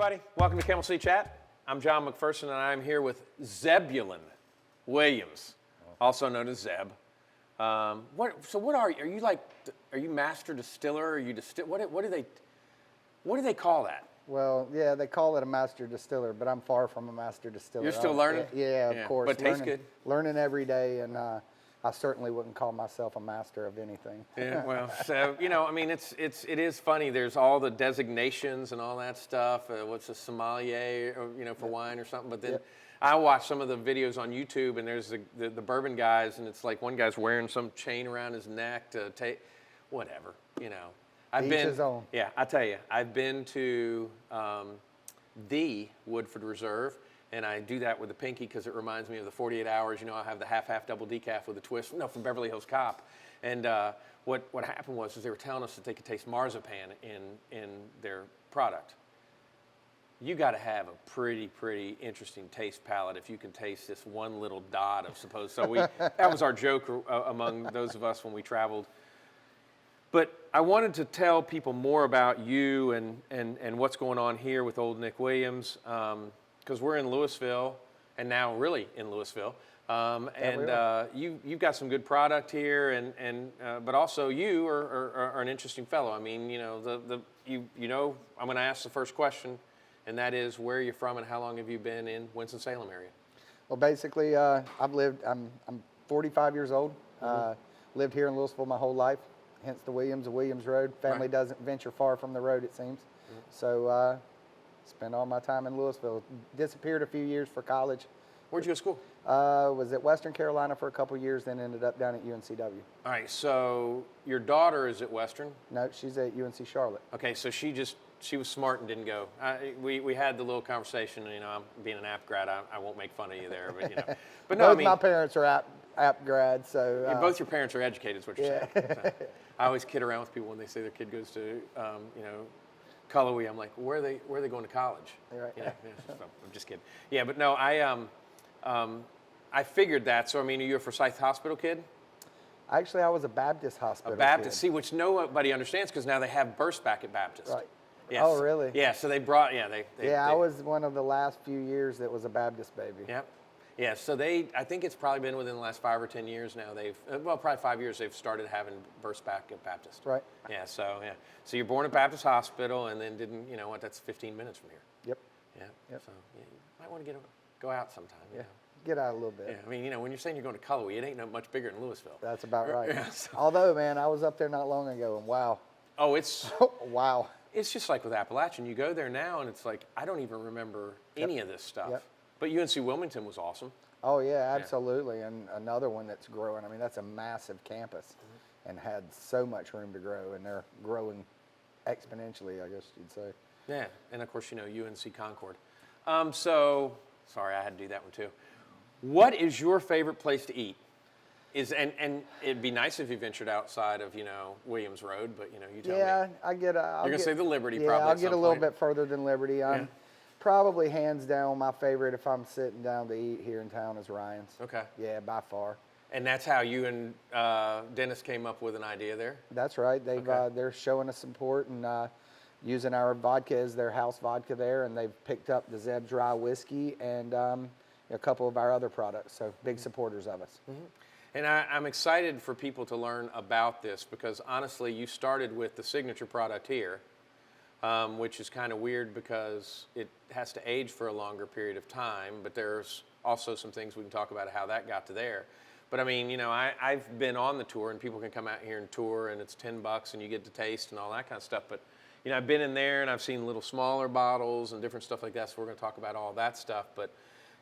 everybody. Welcome to Camel Chat. I'm John McPherson, and I'm here with Zeb Williams, also known as Zeb. What are you? Are you like? Are you master distiller? Are you What do they call that? Well, yeah, they call it a master distiller, but I'm far from a master distiller. You're still learning? Yeah, of course. But tastes good? Learning every day, and I certainly wouldn't call myself a master of anything. Yeah, well, so, I mean, it is funny. There's all the designations and all that stuff. What's a sommelier, or, for wine or something. But then I watch some of the videos on YouTube, and there's the bourbon guys, and it's like one guy's wearing some chain around his neck to take, whatever, I've Each been, his own. Yeah, I tell you, I've been to the Woodford Reserve, and I do that with the pinky because it reminds me of the 48 hours. I have the half double decaf with a twist, from Beverly Hills Cop. And what happened was they were telling us that they could taste marzipan in their product. You got to have a pretty interesting taste palate if you can taste this one little dot of suppose. So that was our joke among those of us when we traveled. But I wanted to tell people more about you and what's going on here with Old Nick Williams, because we're in Louisville, and now really in Louisville. You've got some good product here, but also you are an interesting fellow. I mean, I'm going to ask the first question, and that is, where are you from, and how long have you been in Winston-Salem area? Well, basically, I'm 45 years old. Lived here in Louisville my whole life. Hence the Williams Road. Family doesn't venture far from the road, it seems. So spent all my time in Louisville. Disappeared a few years for college. Where'd you go to school? Was at Western Carolina for a couple years, then ended up down at UNCW. All right, so your daughter is at Western? No, she's at UNC Charlotte. Okay, so she was smart and didn't go. We had the little conversation, I'm being an app grad, I won't make fun of you there, but But no, my parents are app grads, so. Both your parents are educated is what you're saying. So, I always kid around with people when they say their kid goes to, Cullowhee. I'm like, where are they going to college? Right. So I'm just kidding. Yeah, but no, I figured that. So, are you a Forsyth Hospital kid? Actually, I was a Baptist hospital kid. See, which nobody understands because now they have burst back at Baptist. Right. Yes. Oh, really? Yeah, so they brought, I was one of the last few years that was a Baptist baby. Yep. Yeah, so I think it's probably been within the last 5 or 10 years now. Probably 5 years, they've started having burst back at Baptist. Right. Yeah, so you're born at Baptist Hospital and then that's 15 minutes from here. Yep. Yeah. Yep. So you might want to go out sometime. You know. Get out a little bit. Yeah, when you're saying you're going to Cullowhee, it ain't much bigger than Louisville. That's about right. Yeah, so. Although, man, I was up there not long ago, and wow. Oh, it's... wow. It's just like with Appalachian. You go there now, and it's like, I don't even remember any of this stuff. Yep. But UNC Wilmington was awesome. Oh, yeah, absolutely. Yeah. And another one that's growing. That's a massive campus and had so much room to grow, and they're growing exponentially, I guess you'd say. Yeah, and of course, UNC Concord. Sorry, I had to do that one too. What is your favorite place to eat? And it'd be nice if you ventured outside of Williams Road, but you tell me. Yeah, you're gonna say the Liberty. Yeah, probably I'll get a little bit further than Liberty. I'm probably hands down my favorite if I'm sitting down to eat here in town is Ryan's. Okay. Yeah, by far. And that's how you and Dennis came up with an idea there? That's right. They're showing us support and using our vodka as their house vodka there, and they've picked up the Zeb Dry Whiskey and a couple of our other products. So big supporters of us. Mm-hmm. And I'm excited for people to learn about this because honestly, you started with the signature product here, which is kind of weird because it has to age for a longer period of time, but there's also some things we can talk about how that got to there. But I've been on the tour and people can come out here and tour and it's $10 and you get to taste and all that kind of stuff. But, I've been in there and I've seen little smaller bottles and different stuff like that. So we're going to talk about all that stuff. But,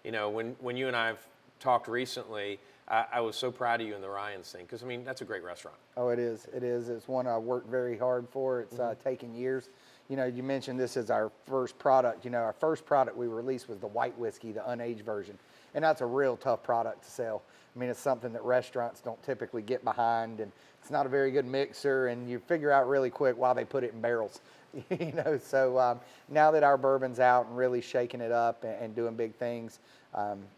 when you and I have talked recently, I was so proud of you in the Ryan's thing because, that's a great restaurant. Oh, it is. It is. It's one I worked very hard for. It's taken years. You mentioned this as our first product. Our first product we released was the white whiskey, the unaged version. And that's a real tough product to sell. It's something that restaurants don't typically get behind, and it's not a very good mixer, and you figure out really quick why they put it in barrels. So now that our bourbon's out and really shaking it up and doing big things,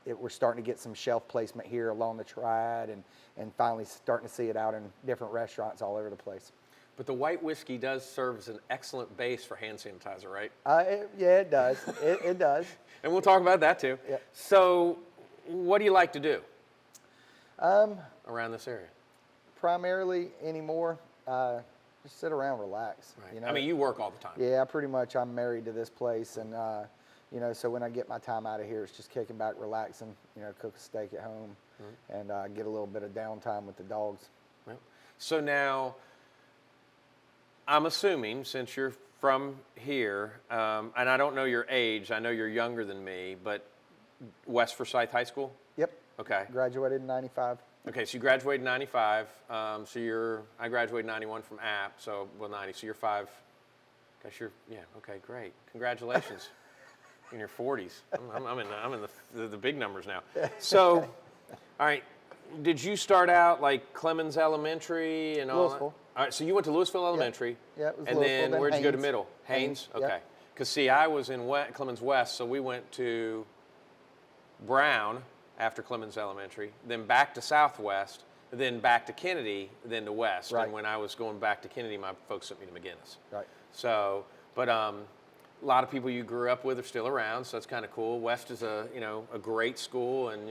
we're starting to get some shelf placement here along the Triad and finally starting to see it out in different restaurants all over the place. But the white whiskey does serve as an excellent base for hand sanitizer, right? Yeah, it does. It does. And we'll talk about that too. Yeah. So, what do you like to do around this area? Primarily anymore, just sit around, relax. Right. You know? I mean, you work all the time. Yeah, pretty much. I'm married to this place, and you know, so when I get my time out of here, it's just kicking back, relaxing. You know, cook a steak at home, and get a little bit of downtime with the dogs. Yep. So now, I'm assuming, since you're from here, and I don't know your age, I know you're younger than me, but West Forsyth High School? Yep. Okay. Graduated in '95. Okay, so you graduated in 95. I graduated in 91 from App, so, well, 90, so you're 5. Gosh, yeah, okay, great. Congratulations. In your 40s. I'm in the big numbers now. So, all right, did you start out like Clemens Elementary and all Louisville. that? All right, so you went to Louisville Elementary. Yeah, it was and Louisville, then where'd you go to Haynes. middle? Haynes? Haynes, Okay. yep. Because, see, I was in Clemens West, so we went to Brown after Clemens Elementary, then back to Southwest, then back to Kennedy, then to West. Right. And when I was going back to Kennedy, my folks sent me to McGinnis. Right. So, but a lot of people you grew up with are still around, so that's kind of cool. West is a great school, and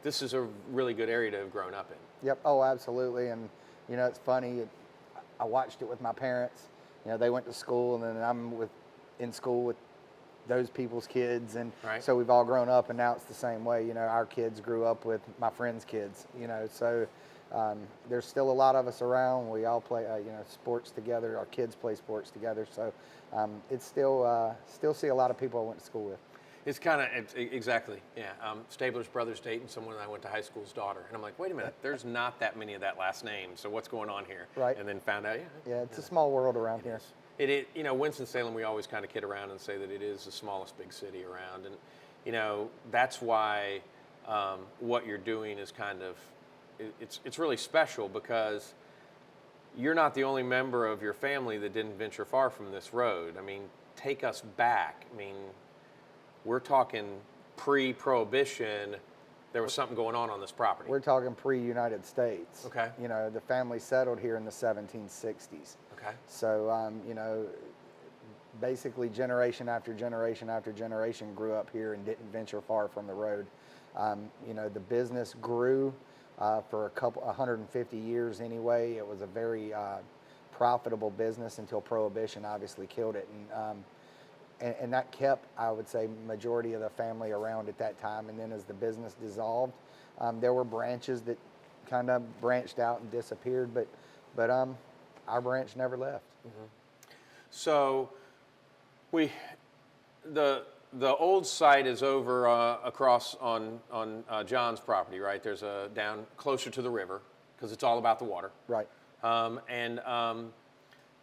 this is a really good area to have grown up in. Yep. Oh, absolutely. And you know, it's funny. I watched it with my parents. You know, they went to school, and then I'm in school with those people's kids, and Right. so we've all grown up, and now it's the same way. You know, our kids grew up with my friends' kids. You know, so there's still a lot of us around. We all play, sports together. Our kids play sports together. So it's still see a lot of people I went to school with. It's kind of, exactly, yeah. Stabler's brother's dating someone that I went to high school's daughter. And I'm like, wait a minute, there's not that many of that last name, so what's going on here? Right. And then found out, Yeah, it's a small world around here. Winston-Salem, we always kind of kid around and say that it is the smallest big city around. And, that's why what you're doing is kind of, it's really special because you're not the only member of your family that didn't venture far from this road. I mean, take us back. I mean, we're talking pre-Prohibition, there was something going on this property. We're talking pre-United States. Okay. You know, the family settled here in the 1760s. Okay. So, basically generation after generation after generation grew up here and didn't venture far from the road. The business grew for 150 years anyway. It was a very profitable business until Prohibition obviously killed it. And that kept, I would say, majority of the family around at that time. And then as the business dissolved, there were branches that kind of branched out and disappeared, but our branch never left. Mm-hmm. So the old site is over across on John's property, right? There's a down closer to the river because it's all about the water. Right.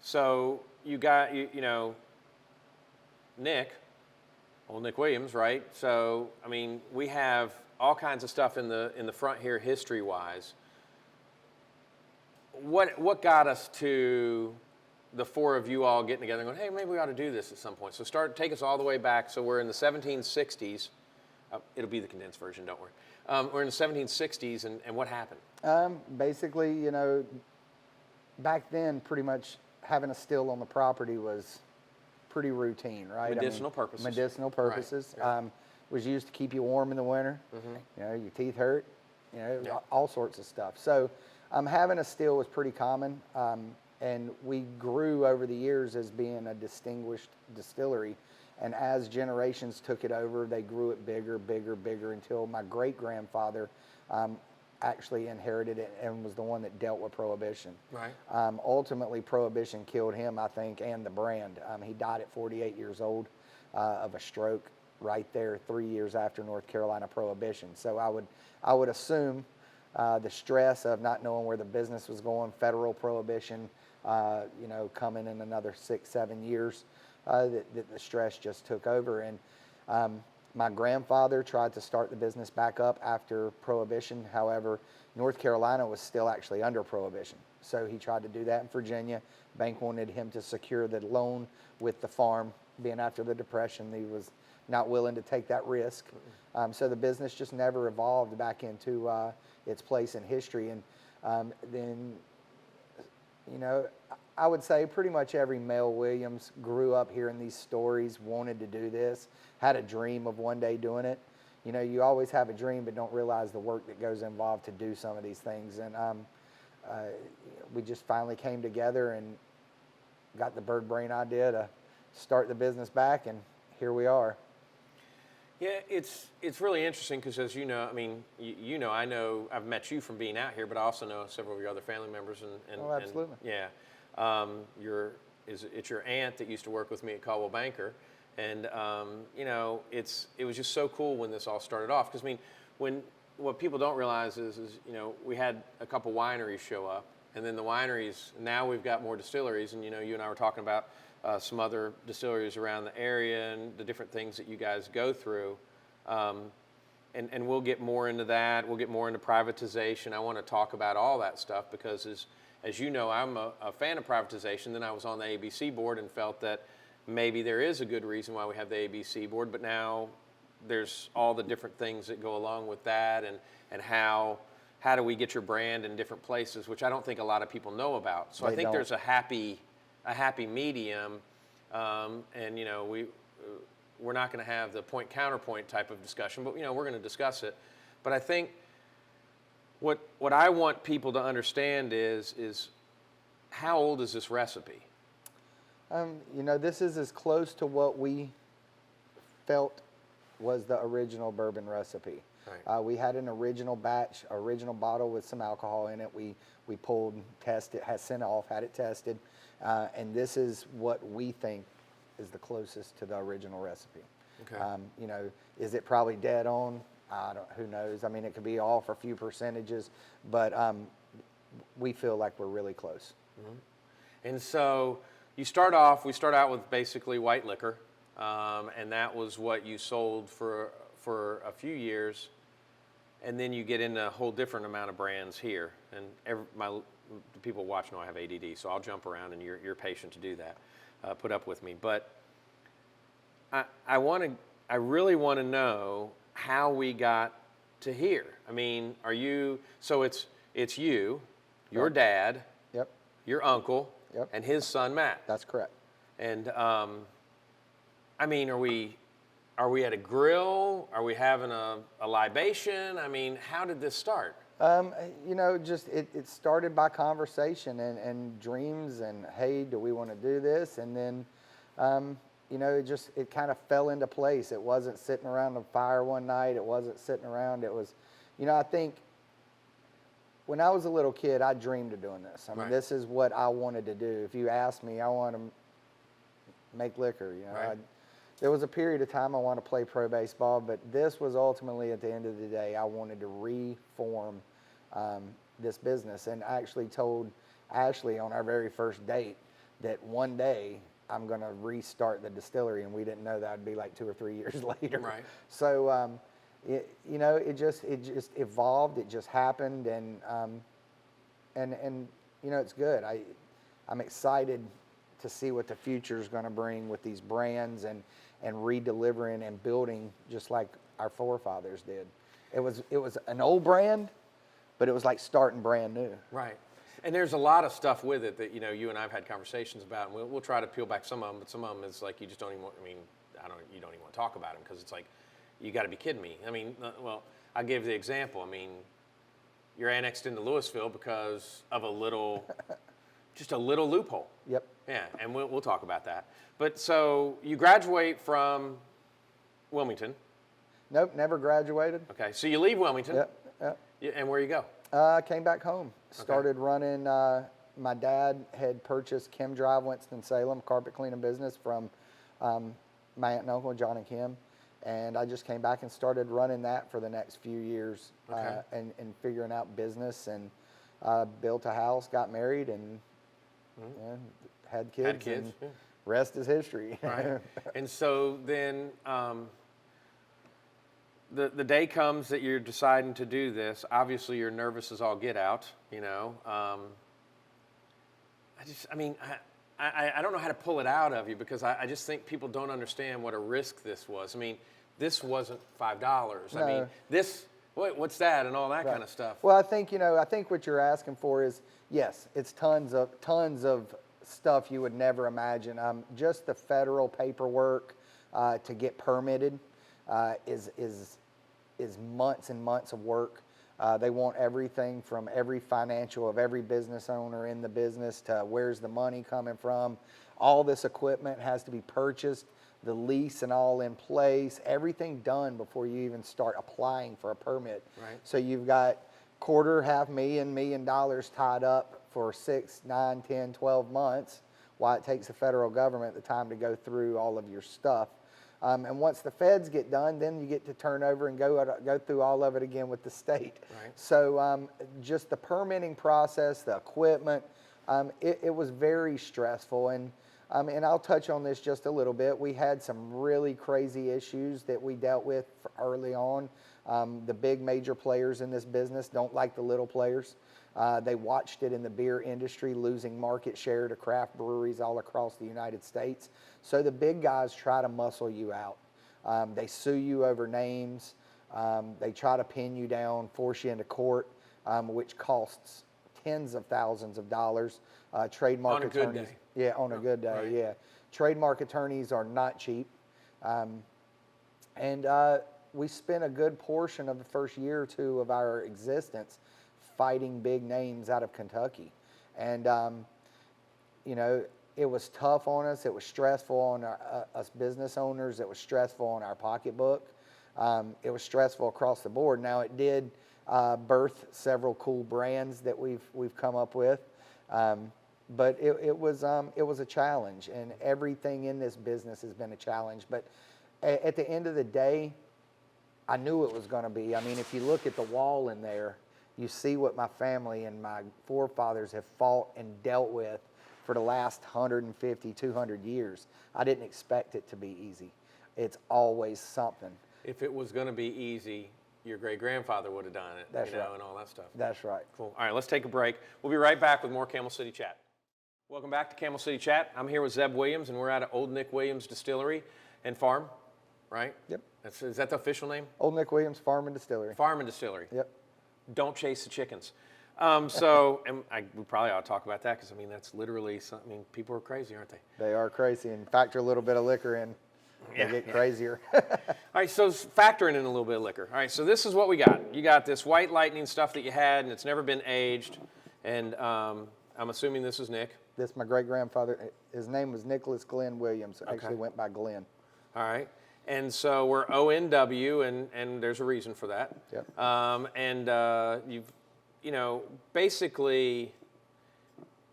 So you got, old Nick Williams, right? So, I mean, we have all kinds of stuff in the front here history-wise. What got us to the four of you all getting together and going, hey, maybe we ought to do this at some point? So take us all the way back. So we're in the 1760s. It'll be the condensed version, don't worry. We're in the 1760s, and what happened? Basically, back then, pretty much having a still on the property was pretty routine, right? Medicinal purposes. Medicinal purposes. Right. Was used to keep you warm in the winter. Mm-hmm. Your teeth hurt. Yeah. All sorts of stuff. So having a still was pretty common. And we grew over the years as being a distinguished distillery. And as generations took it over, they grew it bigger, bigger, bigger until my great-grandfather actually inherited it and was the one that dealt with Prohibition. Right. Ultimately, Prohibition killed him, I think, and the brand. He died at 48 years old of a stroke right there 3 years after North Carolina Prohibition. So I would assume the stress of not knowing where the business was going, federal Prohibition, coming in another 6-7 years, that the stress just took over. And my grandfather tried to start the business back up after Prohibition. However, North Carolina was still actually under Prohibition. So he tried to do that in Virginia. Bank wanted him to secure the loan with the farm. Being after the Depression, he was not willing to take that risk. So the business just never evolved back into its place in history. And then you know, I would say pretty much every male Williams grew up hearing these stories, wanted to do this, had a dream of one day doing it. You know, you always have a dream, but don't realize the work that goes involved to do some of these things. And we just finally came together and got the bird brain idea to start the business back, and here we are. Yeah, it's really interesting because, as you know, I mean, you know, I know I've met you from being out here, but I also know several of your other family members. Oh, absolutely. It's your aunt that used to work with me at Caldwell Banker, and you know, it was just so cool when this all started off. Because I mean, what people don't realize is you know, we had a couple wineries show up, and then the wineries. Now we've got more distilleries, and you know, you and I were talking about some other distilleries around the area and the different things that you guys go through. And we'll get more into that. We'll get more into privatization. I want to talk about all that stuff because, as you know, I'm a fan of privatization. Then I was on the ABC board and felt that maybe there is a good reason why we have the ABC board, but now there's all the different things that go along with that, and how do we get your brand in different places, which I don't think a lot of people know about. So I think there's a happy medium, and you know, we're not going to have the point counterpoint type of discussion, but you know, we're going to discuss it. But I think what I want people to understand is how old is this recipe? You know, this is as close to what we felt was the original bourbon recipe. Right. We had an original batch, original bottle with some alcohol in it. We pulled, tested, had sent off, had it tested, and this is what we think is the closest to the original recipe. Okay. You know, is it probably dead on? Who knows? I mean, it could be off a few percentages, but we feel like we're really close. Mm-hmm. And so we start out with basically white liquor, and that was what you sold for a few years, and then you get into a whole different amount of brands here. And the people watch know I have ADD, so I'll jump around, and you're patient to do that. Put up with me, but I really want to know how we got to here. I mean, so it's you, your Yep. dad, Yep. your uncle, Yep. and his son Matt. That's correct. And I mean, are we at a grill? Are we having a libation? I mean, how did this start? You know, just it started by conversation and dreams and, hey, do we want to do this? And then, you know, it kind of fell into place. It wasn't sitting around the fire one night. It wasn't sitting around. It was, you know, I think when I was a little kid, I dreamed of doing this. I mean, Right. This is what I wanted to do. If you asked me, I want to make liquor, you know. Right. There was a period of time I wanted to play pro baseball, but this was ultimately, at the end of the day, I wanted to reform this business. And I actually told Ashley on our very first date that one day I'm going to restart the distillery, and we didn't know that would be like 2 or 3 years later. Right. So, you know, it just evolved. It just happened, and you know, it's good. I'm excited to see what the future is going to bring with these brands and redelivering and building just like our forefathers did. It was an old brand, but it was like starting brand new. Right. And there's a lot of stuff with it that, you know, you and I have had conversations about, and we'll try to peel back some of them, but some of them is like you just don't even want, I mean, you don't even want to talk about them because it's like, you got to be kidding me. I mean, well, I gave the example. I mean, you're annexed into Louisville because of just a little loophole. Yep. Yeah, and we'll talk about that. But so you graduate from Wilmington. Nope, never graduated. Okay, so you leave Wilmington. Yep. And where you go? Came back home. Started running. My dad had purchased Kim Drive, Winston-Salem, carpet cleaning business from my aunt and uncle, John and Kim. And I just came back and started running that for the next few years, Okay. and figuring out business, and built a house, got married, and had kids. Had kids, and yeah. Rest is history. Right. And so then the day comes that you're deciding to do this. Obviously, you're nervous as all get out, you know. I don't know how to pull it out of you because I just think people don't understand what a risk this was. I mean, this wasn't $5. I mean, No. wait, what's that, and all that kind of stuff. Well, I think, I think what you're asking for is, yes, it's tons of stuff you would never imagine. Just the federal paperwork to get permitted is months and months of work. They want everything from every financial of every business owner in the business to where's the money coming from. All this equipment has to be purchased, the lease and all in place, everything done before you even start applying for a permit. Right. So you've got $250,000, $1 million tied up for 6, 9, 10, 12 months while it takes the federal government the time to go through all of your stuff. And once the feds get done, then you get to turn over and go through all of it again with the state. Right. So just the permitting process, the equipment, it was very stressful. And I'll touch on this just a little bit. We had some really crazy issues that we dealt with early on. The big major players in this business don't like the little players. They watched it in the beer industry, losing market share to craft breweries all across the United States. So the big guys try to muscle you out. They sue you over names. They try to pin you down, force you into court, which costs tens of thousands of dollars. Trademark attorneys. On a good day. Yeah, on a good day, right. yeah. Trademark attorneys are not cheap. We spent a good portion of the first year or two of our existence fighting big names out of Kentucky. And, it was tough on us. It was stressful on us business owners. It was stressful on our pocketbook. It was stressful across the board. Now, it did birth several cool brands that we've come up with. But it was a challenge, and everything in this business has been a challenge. But at the end of the day, I knew it was going to be. I mean, if you look at the wall in there, you see what my family and my forefathers have fought and dealt with for the last 150, 200 years. I didn't expect it to be easy. It's always something. If it was going to be easy, your great-grandfather would have done it, That's right. and all that stuff. That's right. Cool. All right, let's take a break. We'll be right back with more Camel City Chat. Welcome back to Camel City Chat. I'm here with Zeb Williams, and we're at Old Nick Williams Distillery and Farm, right? Yep. Is that the official name? Old Nick Williams Farm and Distillery. Farm and Distillery. Yep. Don't chase the chickens. We probably ought to talk about that because, that's literally something. People are crazy, aren't they? They are crazy, and factor a little bit of liquor in, they get crazier. All right, so factoring in a little bit of liquor. All right, so this is what we got. You got this White Lightning stuff that you had, and it's never been aged. And I'm assuming this is Nick. This is my great-grandfather. His name was Nicholas Glenn Williams. Actually went by Glenn. All right. And so we're ONW, and there's a reason for that. Yep. You've, basically,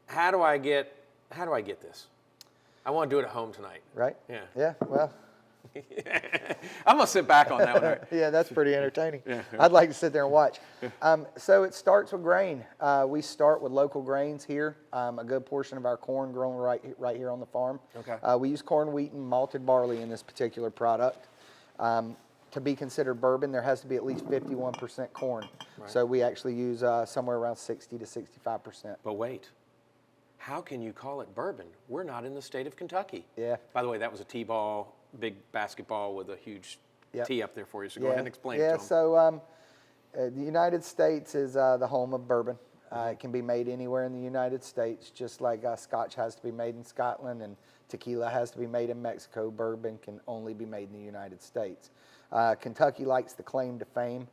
how do I get this? I want to do it at home tonight. Right? Yeah. Yeah, well. I'm going to sit back on that one. Right? Yeah, that's pretty entertaining. I'd like to sit there and watch. So it starts with grain. We start with local grains here. A good portion of our corn grown right here on the farm. Okay. We use corn, wheat, and malted barley in this particular product. To be considered bourbon, there has to be at least 51% corn. Right. So we actually use somewhere around 60 to 65%. But wait. How can you call it bourbon? We're not in the state of Kentucky. Yeah. By the way, that was a T-ball, big basketball with a huge T up there for you. So go ahead and explain it to them. So the United States is the home of bourbon. It can be made anywhere in the United States, just like Scotch has to be made in Scotland and tequila has to be made in Mexico. Bourbon can only be made in the United States. Kentucky likes the claim to fame.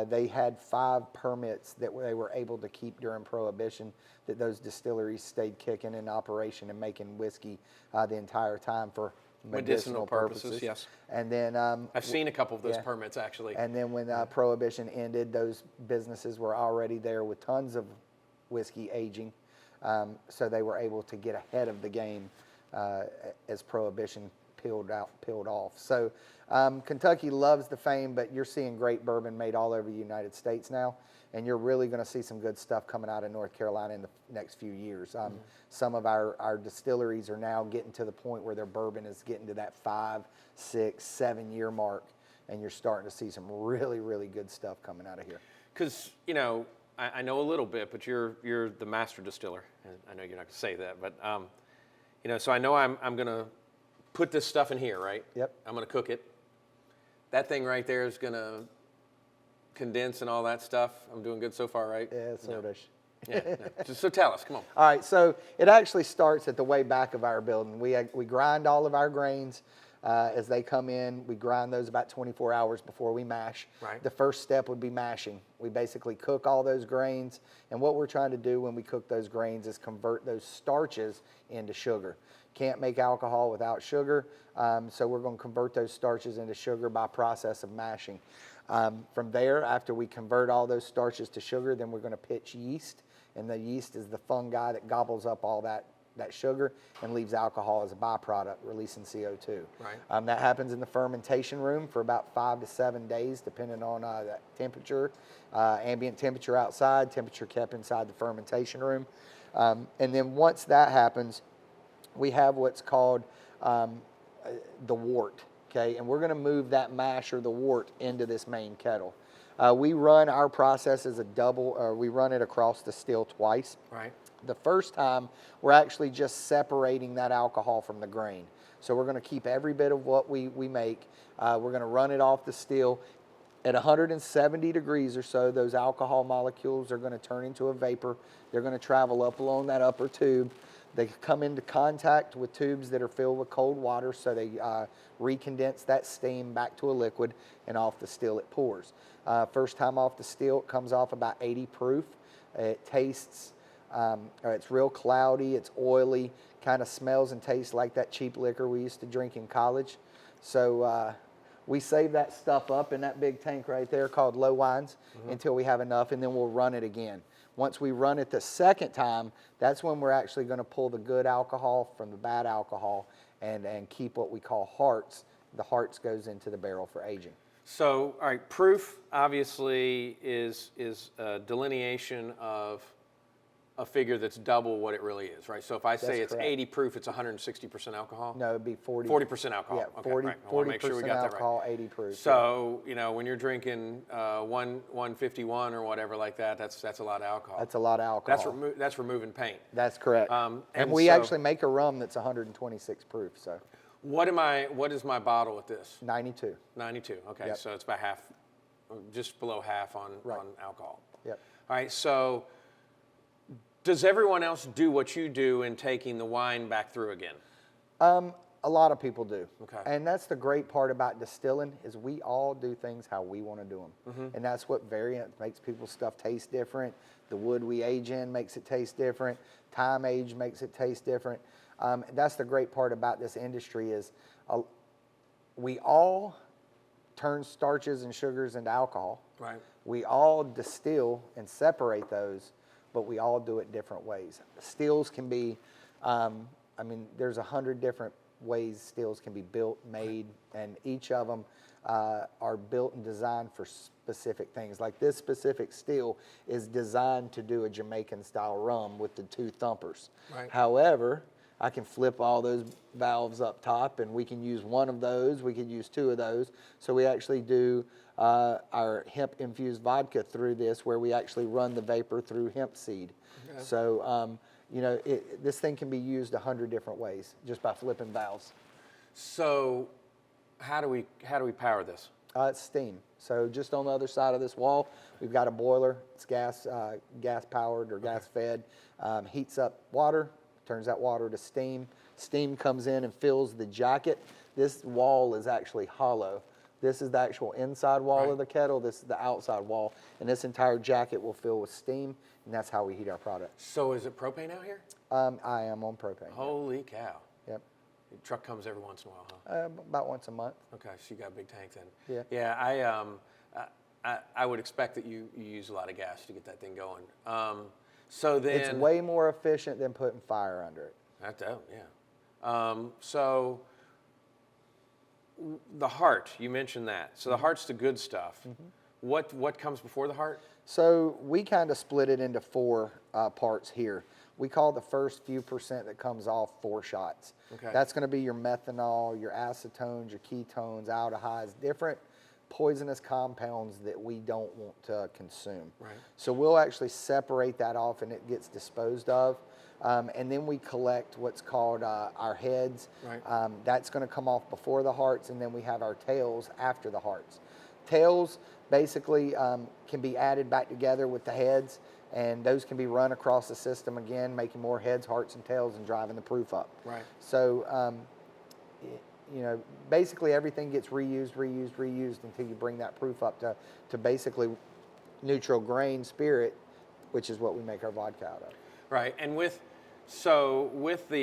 They had 5 permits that they were able to keep during Prohibition, that those distilleries stayed kicking in operation and making whiskey the entire time for medicinal purposes. Yes. And then I've seen a couple of those permits actually. And then when Prohibition ended, those businesses were already there with tons of whiskey aging, so they were able to get ahead of the game as Prohibition peeled off. So Kentucky loves the fame, but you're seeing great bourbon made all over the United States now, and you're really going to see some good stuff coming out of North Carolina in the next few years. Some of our distilleries are now getting to the point where their bourbon is getting to that 5, 6, 7 year mark, and you're starting to see some really, really good stuff coming out of here. Because, I know a little bit, but you're the master distiller. And I know you're not going to say that, but, so I know I'm going to put this stuff in here, right? Yep. I'm going to cook it. That thing right there is going to condense and all that stuff? I'm doing good so far, right? Yeah, sort of. Yeah. So tell us, come on. All right, so it actually starts at the way back of our building. We grind all of our grains as they come in. We grind those about 24 hours before we mash. Right. The first step would be mashing. We basically cook all those grains, and what we're trying to do when we cook those grains is convert those starches into sugar. Can't make alcohol without sugar, so we're going to convert those starches into sugar by process of mashing. From there, after we convert all those starches to sugar, then we're going to pitch yeast. And the yeast is the fungi that gobbles up all that sugar and leaves alcohol as a byproduct, releasing CO2. Right. That happens in the fermentation room for about 5 to 7 days, depending on that temperature, ambient temperature outside, temperature kept inside the fermentation room. And then once that happens, we have what's called the wort, okay? And we're going to move that mash or the wort into this main kettle. We run our process as a double, we run it across the still twice. Right. The first time, we're actually just separating that alcohol from the grain. So we're going to keep every bit of what we make. We're going to run it off the still. At 170 degrees or so, those alcohol molecules are going to turn into a vapor. They're going to travel up along that upper tube. They come into contact with tubes that are filled with cold water, so they recondense that steam back to a liquid, and off the still it pours. First time off the still, it comes off about 80 proof. It tastes, it's real cloudy, it's oily, kind of smells and tastes like that cheap liquor we used to drink in college. So we save that stuff up in that big tank right there called low wines until we have enough, and then we'll run it again. Once we run it the second time, that's when we're actually going to pull the good alcohol from the bad alcohol and keep what we call hearts. The hearts goes into the barrel for aging. So, all right, proof obviously is a delineation of a figure that's double what it really is, right? So if I say That's it's correct. 80 proof, it's 160% alcohol? No, it'd be 40. 40% alcohol. Yeah, Okay, 40, right. I want to make sure we 40% got that right. alcohol, 80 proof. So, you know, when you're drinking 151 or whatever like that, that's a lot of alcohol. That's a lot of alcohol. That's removing paint. That's correct. and and we so- actually make a rum that's 126 proof, so What is my bottle with this? 92. 92. Okay, Yep. so it's about half, just below half on Right. alcohol. Yep. All right, so does everyone else do what you do in taking the wine back through again? A lot of people do. Okay. And that's the great part about distilling is we all do things how we want to do them. And that's what makes people's stuff taste different. The wood we age in makes it taste different. Time age makes it taste different. That's the great part about this industry is we all turn starches and sugars into alcohol. Right. We all distill and separate those, but we all do it different ways. Stills can be, there's 100 different ways stills can be built, made, and each of them are built and designed for specific things. Like this specific still is designed to do a Jamaican style rum with the 2 thumpers. Right. However, I can flip all those valves up top and we can use one of those, we could use 2 of those. So we actually do our hemp infused vodka through this where we actually run the vapor through hemp seed. Okay. So, this thing can be used 100 different ways just by flipping valves. So how do we power this? It's steam. So just on the other side of this wall, we've got a boiler. It's gas powered or gas fed. Heats up water, turns that water to steam. Steam comes in and fills the jacket. This wall is actually hollow. This is the actual inside wall of the kettle. This is the outside wall. And this entire jacket will fill with steam, and that's how we heat our product. So is it propane out here? I am on propane. Holy cow. Yep. The truck comes every once in a while, huh? About once a month. Okay, so you got a big tank then. Yeah. Yeah, I would expect that you use a lot of gas to get that thing going. So then It's way more efficient than putting fire under it. yeah. So the heart, you mentioned that. So the heart's the good stuff. What comes before the heart? So we kind of split it into 4 parts here. We call the first few percent that comes off 4 shots. Okay. That's going to be your methanol, your acetones, your ketones, aldehydes, different poisonous compounds that we don't want to consume. Right. So we'll actually separate that off and it gets disposed of. And then we collect what's called our heads. Right. That's going to come off before the hearts, and then we have our tails after the hearts. tails basically can be added back together with the heads, and those can be run across the system again, making more heads, hearts, and tails and driving the proof up. Right. So, you know, basically everything gets reused until you bring that proof up to basically neutral grain spirit, which is what we make our vodka out of. Right. And with the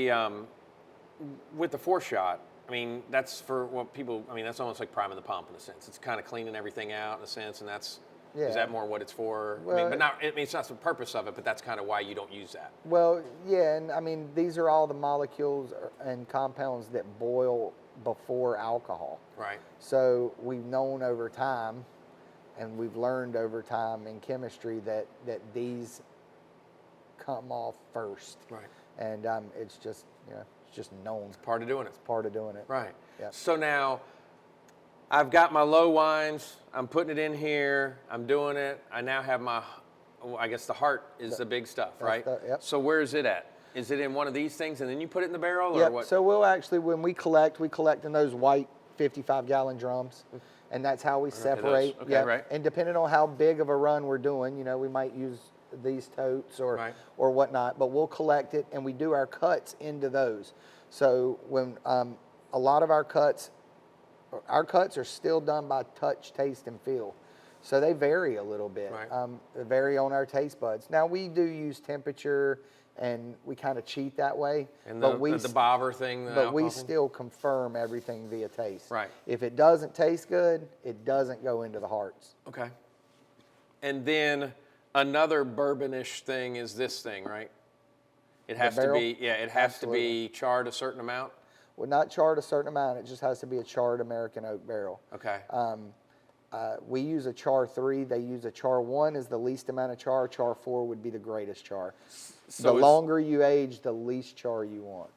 4-shot, I mean, that's for what people, I mean, that's almost like priming the pump in a sense. It's kind of cleaning everything out in a sense, and that's, is that more what it's for? Well, I mean, but not, I mean, it's not the purpose of it, but that's kind of why you don't use that. Well, yeah, and I mean, these are all the molecules and compounds that boil before alcohol. Right. So we've known over time, and we've learned over time in chemistry that these come off first. Right. And it's just, you know, it's just known. It's part of doing it. It's part of doing it. Right. Yep. So now I've got my low wines. I'm putting it in here. I'm doing it. I now have my, I guess the heart is the big stuff, right? Yep. So where is it at? Is it in one of these things and then you put it in the barrel, or Yep. what? So we'll actually, when we collect in those white 55-gallon drums. And that's how we separate. Okay, Yep. right. And depending on how big of a run we're doing, you know, we might use these totes or whatnot, but we'll collect it and we do our cuts into those. So when a lot of our cuts are still done by touch, taste, and feel. So they vary a little bit. Right. They vary on our taste buds. Now we do use temperature, and we kind of cheat that way. And but the bobber thing. But we still confirm everything via taste. Right. If it doesn't taste good, it doesn't go into the hearts. Okay. And then another bourbonish thing is this thing, right? It has to be, yeah, it has to be charred a certain amount. Well, not charred a certain amount. It just has to be a charred American oak barrel. Okay. We use a char 3. They use a char 1 is the least amount of char. Char 4 would be the greatest char. So the longer you age, the least char you want.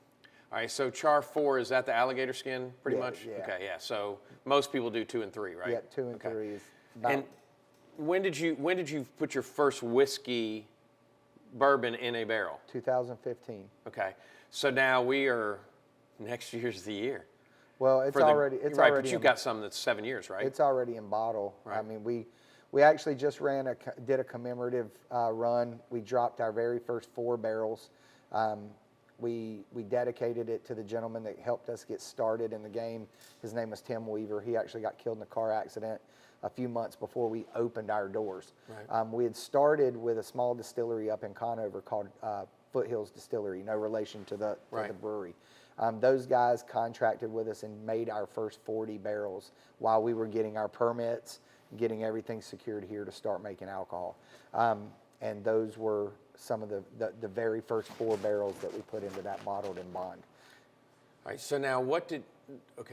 All right, so char 4, is that the alligator skin pretty Yeah, much? yeah. Okay, yeah. So most people do 2 and 3, right? Yeah, 2 and 3 is about. And when did you put your first whiskey bourbon in a barrel? 2015. Okay. So now next year's the year. Well, it's already right, but you've got some that's 7 years, right? It's already in bottle. Right. I mean, we actually just did a commemorative run. We dropped our very first 4 barrels. We dedicated it to the gentleman that helped us get started in the game. His name was Tim Weaver. He actually got killed in a car accident a few months before we opened our doors. Right. We had started with a small distillery up in Conover called Foothills Distillery, no relation to the brewery. Those guys contracted with us and made our first 40 barrels while we were getting our permits, getting everything secured here to start making alcohol. And those were some of the very first 4 barrels that we put into that bottled in bond. All right, so now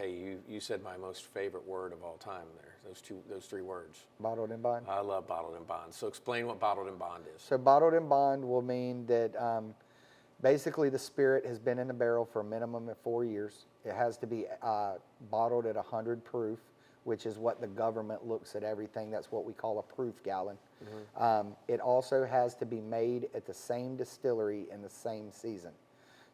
you said my most favorite word of all time there, those 3 words. Bottled in bond? I love bottled in bond. So explain what bottled in bond is. So bottled in bond will mean that basically the spirit has been in the barrel for a minimum of 4 years. It has to be bottled at 100 proof, which is what the government looks at everything. That's what we call a proof gallon. Mm-hmm. It also has to be made at the same distillery in the same season.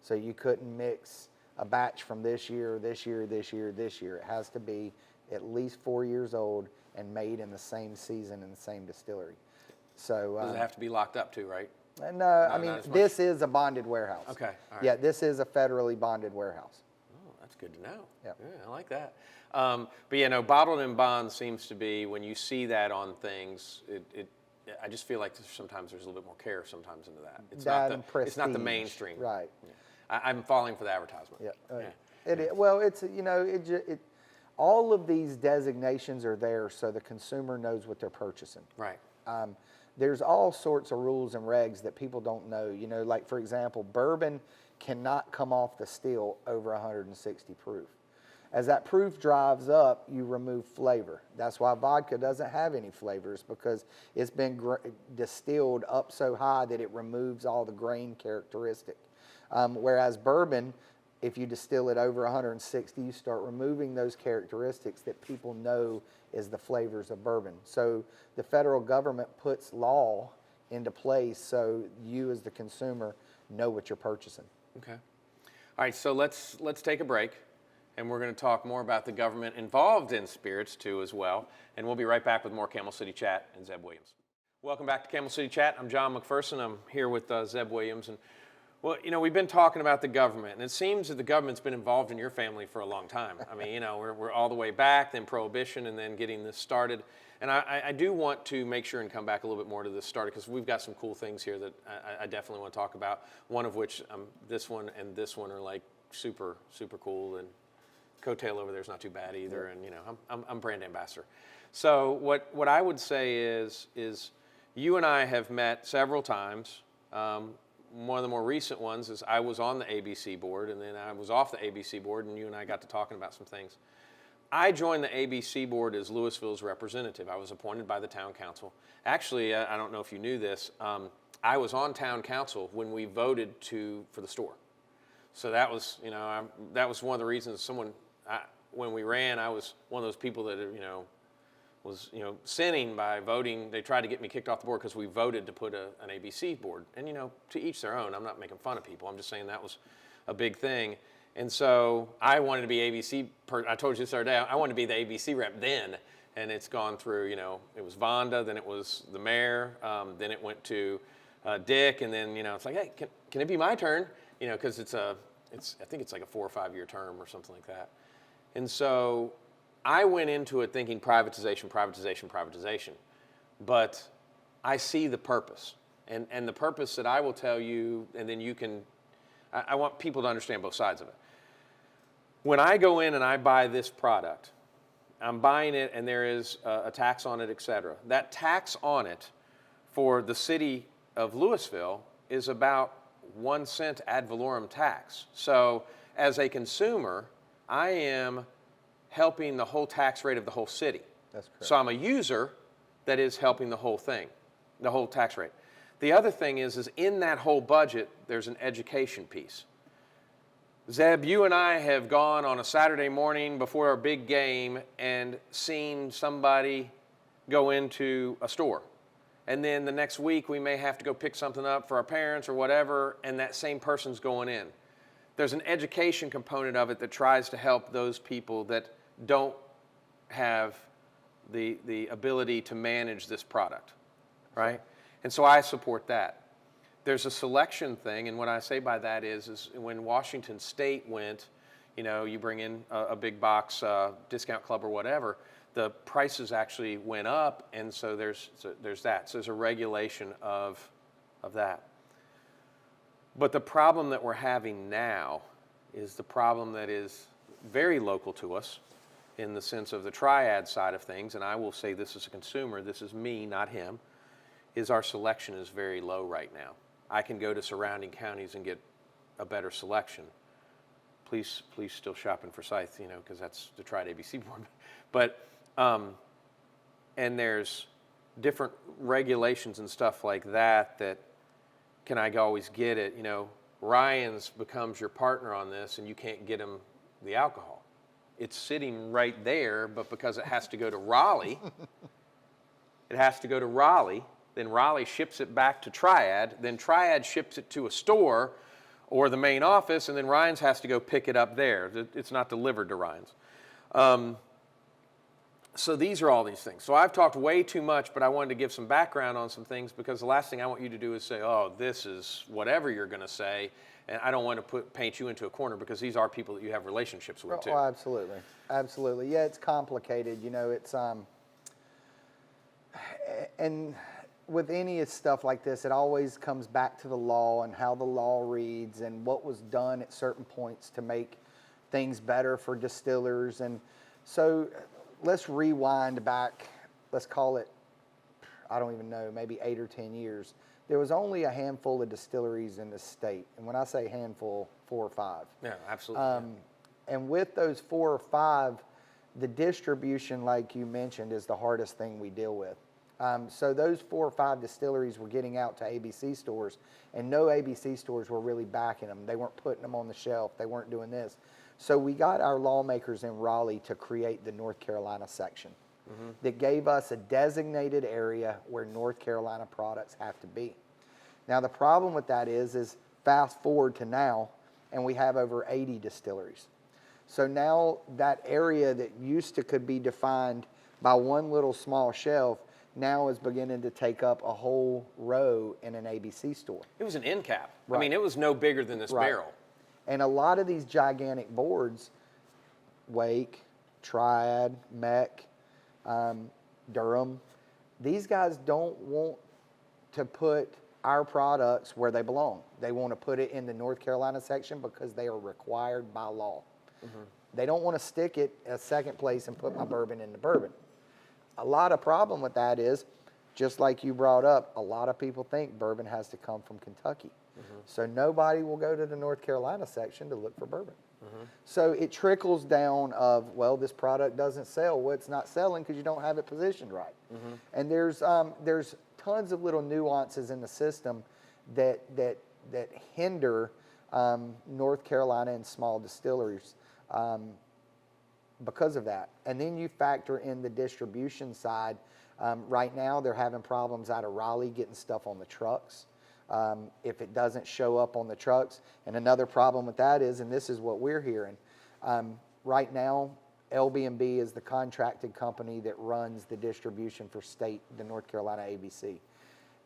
So you couldn't mix a batch from this year. It has to be at least 4 years old and made in the same season in the same distillery. So does it have to be locked up too, right? No, I mean, this is a bonded warehouse. Okay, all right. Yeah, this is a federally bonded warehouse. Oh, that's good to know. Yep. Yeah, I like that. But yeah, no, bottled in bond seems to be, when you see that on things, I just feel like sometimes there's a little bit more care sometimes into that. It's not the mainstream. Right. Yeah. I'm falling for the advertisement. Yeah. Well, it's, you know, all of these designations are there so the consumer knows what they're purchasing. Right. There's all sorts of rules and regs that people don't know. You know, like for example, bourbon cannot come off the still over 160 proof. As that proof drives up, you remove flavor. That's why vodka doesn't have any flavors, because it's been distilled up so high that it removes all the grain characteristic. Whereas bourbon, if you distill it over 160, you start removing those characteristics that people know is the flavors of bourbon. So the federal government puts law into place so you as the consumer know what you're purchasing. Okay. All right, so let's take a break. and we're going to talk more about the government involved in spirits too as well. And we'll be right back with more Camel City Chat and Zeb Williams. Welcome back to Camel City Chat. I'm John McPherson. I'm here with Zeb Williams. And well, you know, we've been talking about the government, and it seems that the government's been involved in your family for a long time. I mean, you know, we're all the way back, then Prohibition, and then getting this started. And I do want to make sure and come back a little bit more to this started, because we've got some cool things here that I definitely want to talk about. One of which, this one and this one are like super, super cool, and Coattail over there is not too bad either. And you know, I'm brand ambassador. So what I would say is you and I have met several times. One of the more recent ones is I was on the ABC board, and then I was off the ABC board, and you and I got to talking about some things. I joined the ABC board as Louisville's representative. I was appointed by the town council. Actually, I don't know if you knew this, I was on town council when we voted for the store. So that was, you know, that was one of the reasons when we ran, I was one of those people that, you know, was, you know, sinning by voting. They tried to get me kicked off the board because we voted to put an ABC board. And, you know, to each their own. I'm not making fun of people. I'm just saying that was a big thing. And so I wanted to be ABC, I told you this the other day, I wanted to be the ABC rep then. And it's gone through, you know, it was Vonda, then it was the mayor, then it went to Dick, and then, you know, it's like, hey, can it be my turn? You know, because I think it's like a 4 or 5 year term or something like that. And so I went into it thinking privatization, privatization, privatization. But I see the purpose. And the purpose that I will tell you, and then you can, I want people to understand both sides of it. When I go in and I buy this product, I'm buying it and there is a tax on it, et cetera. That tax on it for the city of Louisville is about 1 cent ad valorem tax. So as a consumer, I am helping the whole tax rate of the whole city. That's correct. So I'm a user that is helping the whole thing, the whole tax rate. The other thing is in that whole budget, there's an education piece. Zeb, you and I have gone on a Saturday morning before our big game and seen somebody go into a store. And then the next week, we may have to go pick something up for our parents or whatever, and that same person's going in. There's an education component of it that tries to help those people that don't have the ability to manage this product, right? And so I support that. There's a selection thing, and what I say by that is when Washington State went, you know, you bring in a big box discount club or whatever, the prices actually went up, and so there's that. So there's a regulation of that. But the problem that we're having now is the problem that is very local to us in the sense of the triad side of things, and I will say this as a consumer, this is me, not him, is our selection is very low right now. I can go to surrounding counties and get a better selection. Please still shop in Forsyth, you know, because that's the Triad ABC board. But, and there's different regulations and stuff like that can I always get it? You know, Ryan's becomes your partner on this and you can't get him the alcohol. It's sitting right there, but because it has to go to Raleigh, then Raleigh ships it back to Triad, then Triad ships it to a store or the main office, and then Ryan's has to go pick it up there. It's not delivered to Ryan's. So these are all these things. So I've talked way too much, but I wanted to give some background on some things because the last thing I want you to do is say, oh, this is whatever you're going to say, and I don't want to paint you into a corner because these are people that you have relationships with too. Oh, absolutely. Absolutely. Yeah, it's complicated. You know, it's, and with any stuff like this, it always comes back to the law and how the law reads and what was done at certain points to make things better for distillers. And so let's rewind back, let's call it, I don't even know, maybe 8 or 10 years. There was only a handful of distilleries in the state. And when I say handful, 4 or 5. Yeah, absolutely. And with those 4 or 5, the distribution, like you mentioned, is the hardest thing we deal with. So those 4 or 5 distilleries were getting out to ABC stores, and no ABC stores were really backing them. They weren't putting them on the shelf. They weren't doing this. So we got our lawmakers in Raleigh to create the North Carolina section that gave us a designated area where North Carolina products have to be. Now the problem with that is fast forward to now, and we have over 80 distilleries. So now that area that used to could be defined by one little small shelf now is beginning to take up a whole row in an ABC store. It was an end cap. Right. I mean, it was no bigger than this Right. barrel. And a lot of these gigantic boards, Wake, Triad, Mech, Durham, these guys don't want to put our products where they belong. They want to put it in the North Carolina section because they are required by law. They don't want to stick it a second place and put my bourbon in the bourbon. A lot of problem with that is, just like you brought up, a lot of people think bourbon has to come from Kentucky. So nobody will go to the North Carolina section to look for bourbon. So it trickles down of, well, this product doesn't sell. Well, it's not selling because you don't have it positioned right. And there's tons of little nuances in the system that hinder North Carolina and small distilleries because of that. And then you factor in the distribution side. Right now, they're having problems out of Raleigh getting stuff on the trucks. If it doesn't show up on the trucks. And another problem with that is, and this is what we're hearing, right now, LB&B is the contracted company that runs the distribution for the North Carolina ABC.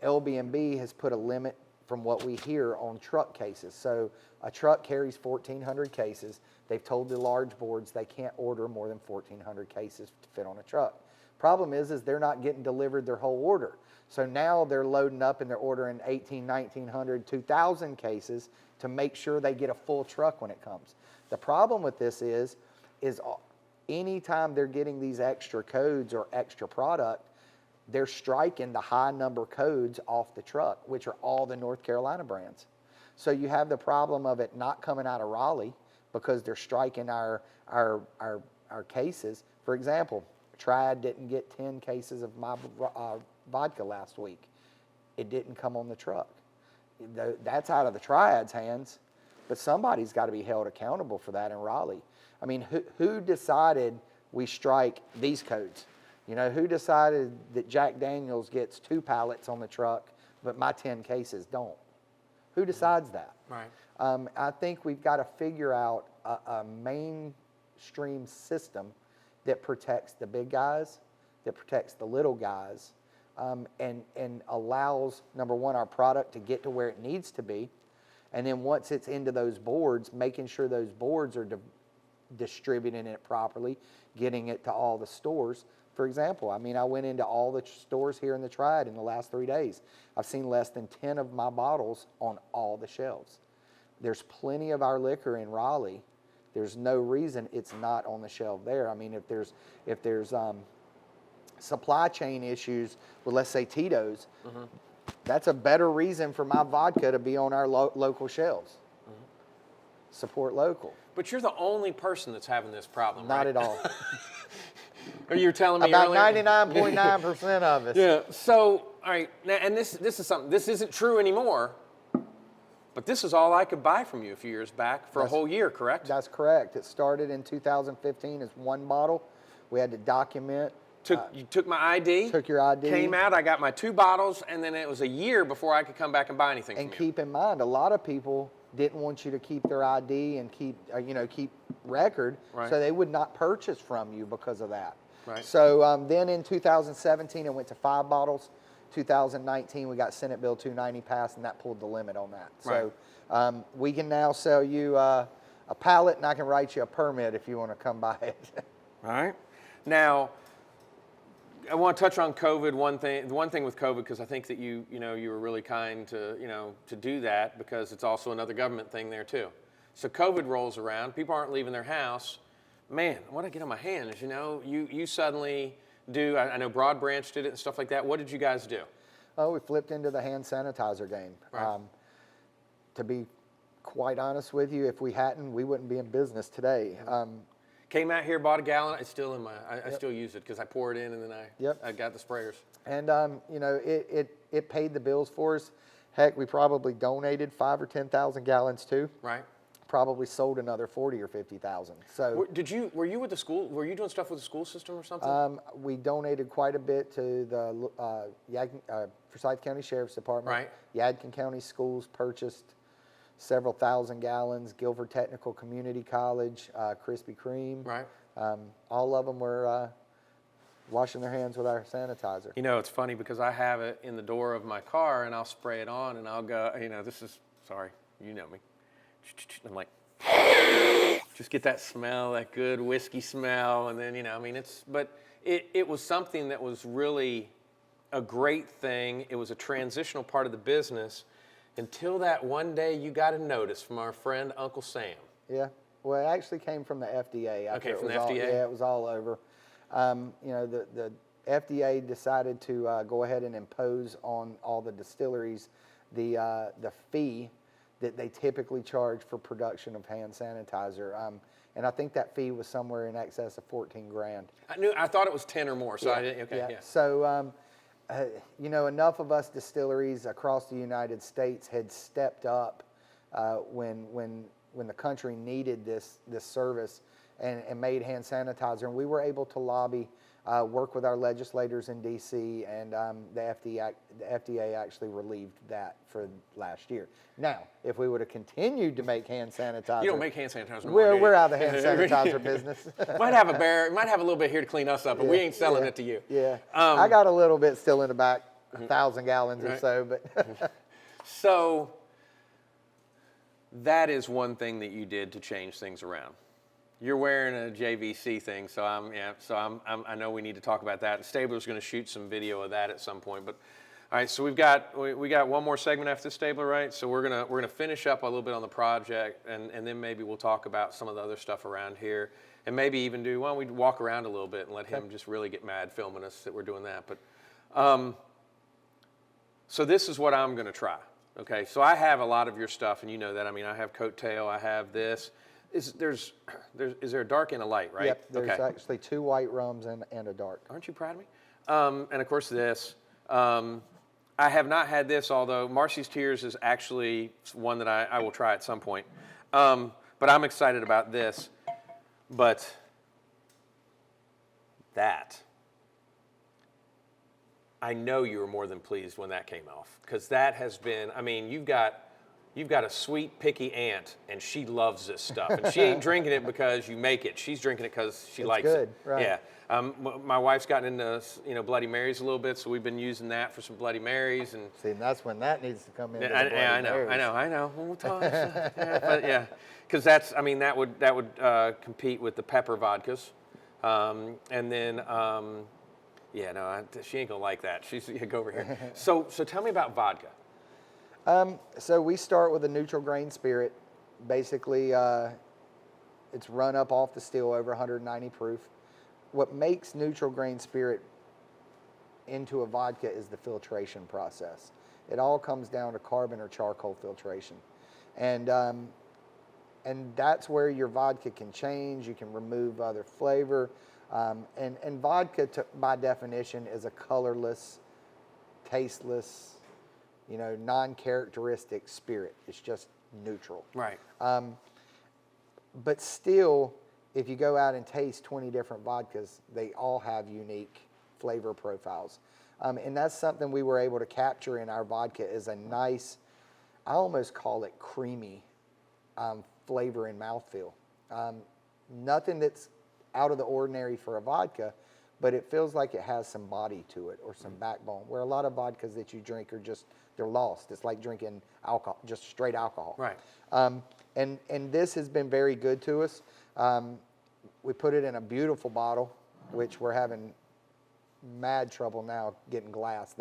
LB&B has put a limit from what we hear on truck cases. So a truck carries 1,400 cases. They've told the large boards they can't order more than 1,400 cases to fit on a truck. Problem is they're not getting delivered their whole order. So now they're loading up and they're ordering 1,900, 2,000 cases to make sure they get a full truck when it comes. The problem with this is anytime they're getting these extra codes or extra product, they're striking the high number codes off the truck, which are all the North Carolina brands. So you have the problem of it not coming out of Raleigh because they're striking our cases. For example, Triad didn't get 10 cases of my vodka last week. It didn't come on the truck. That's out of the Triad's hands, but somebody's got to be held accountable for that in Raleigh. I mean, who decided we strike these codes? You know, who decided that Jack Daniels gets 2 pallets on the truck, but my 10 cases don't? Who decides that? Right. I think we've got to figure out a mainstream system that protects the big guys, that protects the little guys, and allows, number one, our product to get to where it needs to be. And then once it's into those boards, making sure those boards are distributing it properly, getting it to all the stores. For example, I mean, I went into all the stores here in the Triad in the last 3 days. I've seen less than 10 of my bottles on all the shelves. There's plenty of our liquor in Raleigh. There's no reason it's not on the shelf there. I mean, if there's supply chain issues with, let's say, Tito's, that's a better reason for my vodka to be on our local shelves. Support local. But you're the only person that's having this problem, Not right? at all. Or you were telling me About earlier. 99.9% of us. Yeah. So, all right, now, and this is something. This isn't true anymore. But this is all I could buy from you a few years back for a whole year, correct? That's correct. It started in 2015 as one bottle. We had to document. You took my ID. Took your ID. Came out. I got my 2 bottles, and then it was a year before I could come back and buy anything And from you. keep in mind, a lot of people didn't want you to keep their ID and keep record, Right. so they would not purchase from you because of that. Right. So then in 2017, it went to 5 bottles. 2019, we got Senate Bill 290 passed, and that pulled the limit on that. Right. So we can now sell you a pallet, and I can write you a permit if you want to come buy it. All right. Now, I want to touch on COVID. One thing with COVID, because I think that you were really kind to do that, because it's also another government thing there too. So COVID rolls around, people aren't leaving their house. Man, what I get on my hands, you suddenly do. I know Broad Branch did it and stuff like that. What did you guys do? Oh, we flipped into the hand sanitizer game. Right. To be quite honest with you, if we hadn't, we wouldn't be in business today. Came out here, bought a gallon. It's still in I still use it because I pour it in and then I got the sprayers. And it paid the bills for us. Heck, we probably donated 5,000 or 10,000 gallons too. Right. Probably sold another 40 or 50,000. So were you with the school? Were you doing stuff with the school system or something? we donated quite a bit to the Forsyth County Sheriff's Department. Right. Yadkin County Schools purchased several thousand gallons, Guilford Technical Community College, Krispy Kreme. Right. All of them were washing their hands with our sanitizer. You know, it's funny because I have it in the door of my car and I'll spray it on and I'll go, you know, sorry, you know me. I'm like, just get that smell, that good whiskey smell. And then, you know, I mean, it was something that was really a great thing. It was a transitional part of the business until that one day you got a notice from our friend Uncle Sam. Yeah. Well, it actually came from the FDA. Okay, from the FDA? FDA? It was all over. You know, the FDA decided to go ahead and impose on all the distilleries the fee that they typically charge for production of hand sanitizer. And I think that fee was somewhere in excess of 14 grand. I thought it was 10 or more, so yeah, I didn't, okay, yeah. So, you know, enough of us distilleries across the United States had stepped up when the country needed this service and made hand sanitizer. And we were able to lobby, work with our legislators in D.C., and the FDA actually relieved that for last year. Now, if we would have continued to make hand sanitizer... You don't make hand sanitizer no more, more, we're out of the hand sanitizer business. might have a little bit here to clean us up, but we ain't selling it to you. Yeah, I got a little bit still in the back, 1,000 gallons or so, but... So, that is one thing that you did to change things around. You're wearing a JVC thing, so I know we need to talk about that. Stabler's going to shoot some video of that at some point. But all right, so we got one more segment after Stabler, right? So we're gonna finish up a little bit on the project, and then maybe we'll talk about some of the other stuff around here, and maybe even why don't we walk around a little bit and let him just really get mad filming us that we're doing that. But so this is what I'm going to try. Okay, so I have a lot of your stuff, and you know that. I mean, I have Coattail, I have this. Is there a dark and a light, right? Yep, there's actually 2 white rums and a dark. Aren't you proud of me? And of course this. I have not had this, although Marcy's Tears is actually one that I will try at some point. But I'm excited about this. But that, I know you were more than pleased when that came off, because that has been, I mean, you've got a sweet, picky aunt, and she loves this stuff. And she ain't drinking it because you make it. She's drinking it because she likes good, it. right. Yeah. My wife's gotten into, Bloody Marys a little bit, so we've been using that for some Bloody Marys. And see, and that's when that needs to come in. I know. We'll talk. Yeah, because that would compete with the pepper vodkas, and then. She ain't gonna like that. Go over here. So tell me about vodka. So we start with a neutral grain spirit. Basically, it's run up off the still over 190 proof. What makes neutral grain spirit into a vodka is the filtration process. It all comes down to carbon or charcoal filtration, and that's where your vodka can change. You can remove other flavor, and vodka, by definition, is a colorless, tasteless, non-characteristic spirit. It's just neutral. Right. But still, if you go out and taste 20 different vodkas, they all have unique flavor profiles. And that's something we were able to capture in our vodka, is a nice, I almost call it creamy flavor and mouthfeel. Nothing that's out of the ordinary for a vodka, but it feels like it has some body to it or some backbone, where a lot of vodkas that you drink are they're lost. It's like drinking alcohol, just straight alcohol. Right. And this has been very good to us. We put it in a beautiful bottle, which we're having mad trouble now getting glass.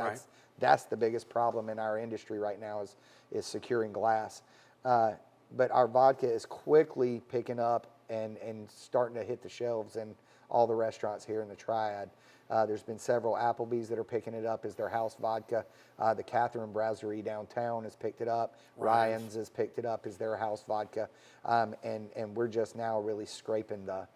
That's the biggest problem in our industry right now is securing glass. But our vodka is quickly picking up and starting to hit the shelves in all the restaurants here in the Triad. There's been several Applebee's that are picking it up as their house vodka. The Catherine Brasserie downtown has picked it up. Ryan's has picked it up as their house vodka. And we're just now really scraping the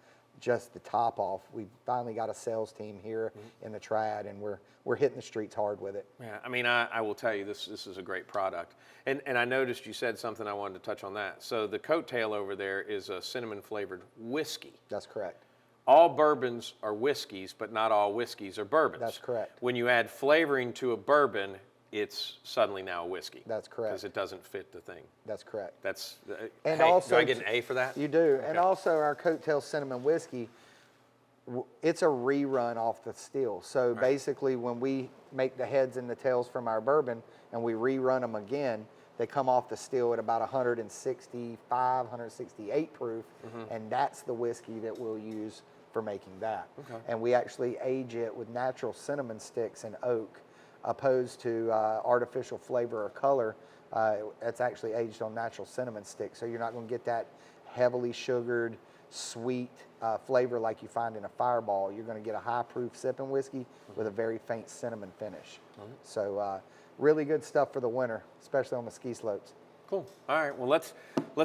top off. We finally got a sales team here in the Triad, and we're hitting the streets hard with it. Yeah, I mean, I will tell you, this is a great product. And I noticed you said something, I wanted to touch on that. So the Coattail over there is a cinnamon-flavored whiskey. That's correct. All bourbons are whiskeys, but not all whiskeys are bourbons. That's correct. When you add flavoring to a bourbon, it's suddenly now a whiskey. That's correct. Because it doesn't fit the thing. That's correct. That's, And hey, also, do I get an A for that? You do. Okay. And also our Coattail Cinnamon Whiskey, it's a rerun off the still. So basically when we make the heads and the tails from our bourbon and we rerun them again, they come off the still at about 165, 168 proof, and that's the whiskey that we'll use for making that. Okay. And we actually age it with natural cinnamon sticks and oak, opposed to artificial flavor or color. It's actually aged on natural cinnamon sticks, so you're not going to get that heavily sugared, sweet flavor like you find in a Fireball. You're going to get a high proof sipping whiskey with a very faint cinnamon finish. So really good stuff for the winter, especially on the ski slopes. Cool. All right. Well, let's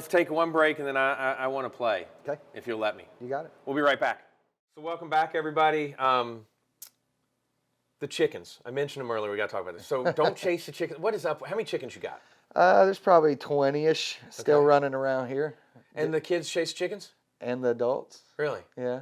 take one break, and then I want to play. Okay. If you'll let me. You got it. We'll be right back. So welcome back, everybody. The chickens. I mentioned them earlier. We got to talk about this. So don't chase the chickens. What is up? How many chickens you got? There's probably 20-ish still running around here. And the kids chase chickens? And the adults. Really? Yeah.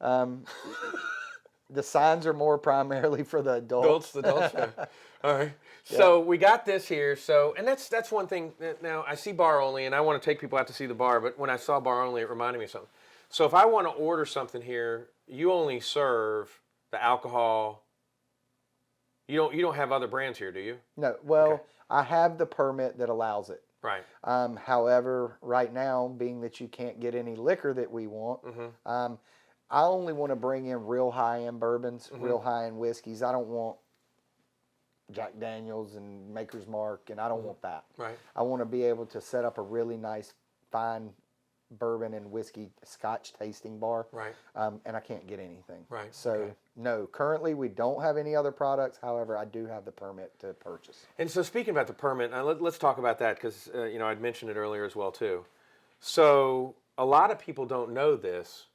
The signs are more primarily for the adults. The adults. Yeah. All right. So we got this here. So, and that's one thing. Now I see bar only, and I want to take people out to see the bar. But when I saw bar only, it reminded me of something. So if I want to order something here, you only serve the alcohol. You don't have other brands here, do you? No. Well, I have the permit that allows it. Right. However, right now, being that you can't get any liquor that we want, I only want to bring in real high-end bourbons, real high-end whiskeys. I don't want Jack Daniels and Maker's Mark, and I don't want that. Right. I want to be able to set up a really nice, fine bourbon and whiskey Scotch tasting bar. Right. And I can't get anything. Right. So, no, currently we don't have any other products. However, I do have the permit to purchase. And so speaking about the permit, let's talk about that because, I'd mentioned it earlier as well, too. So a lot of people don't know this.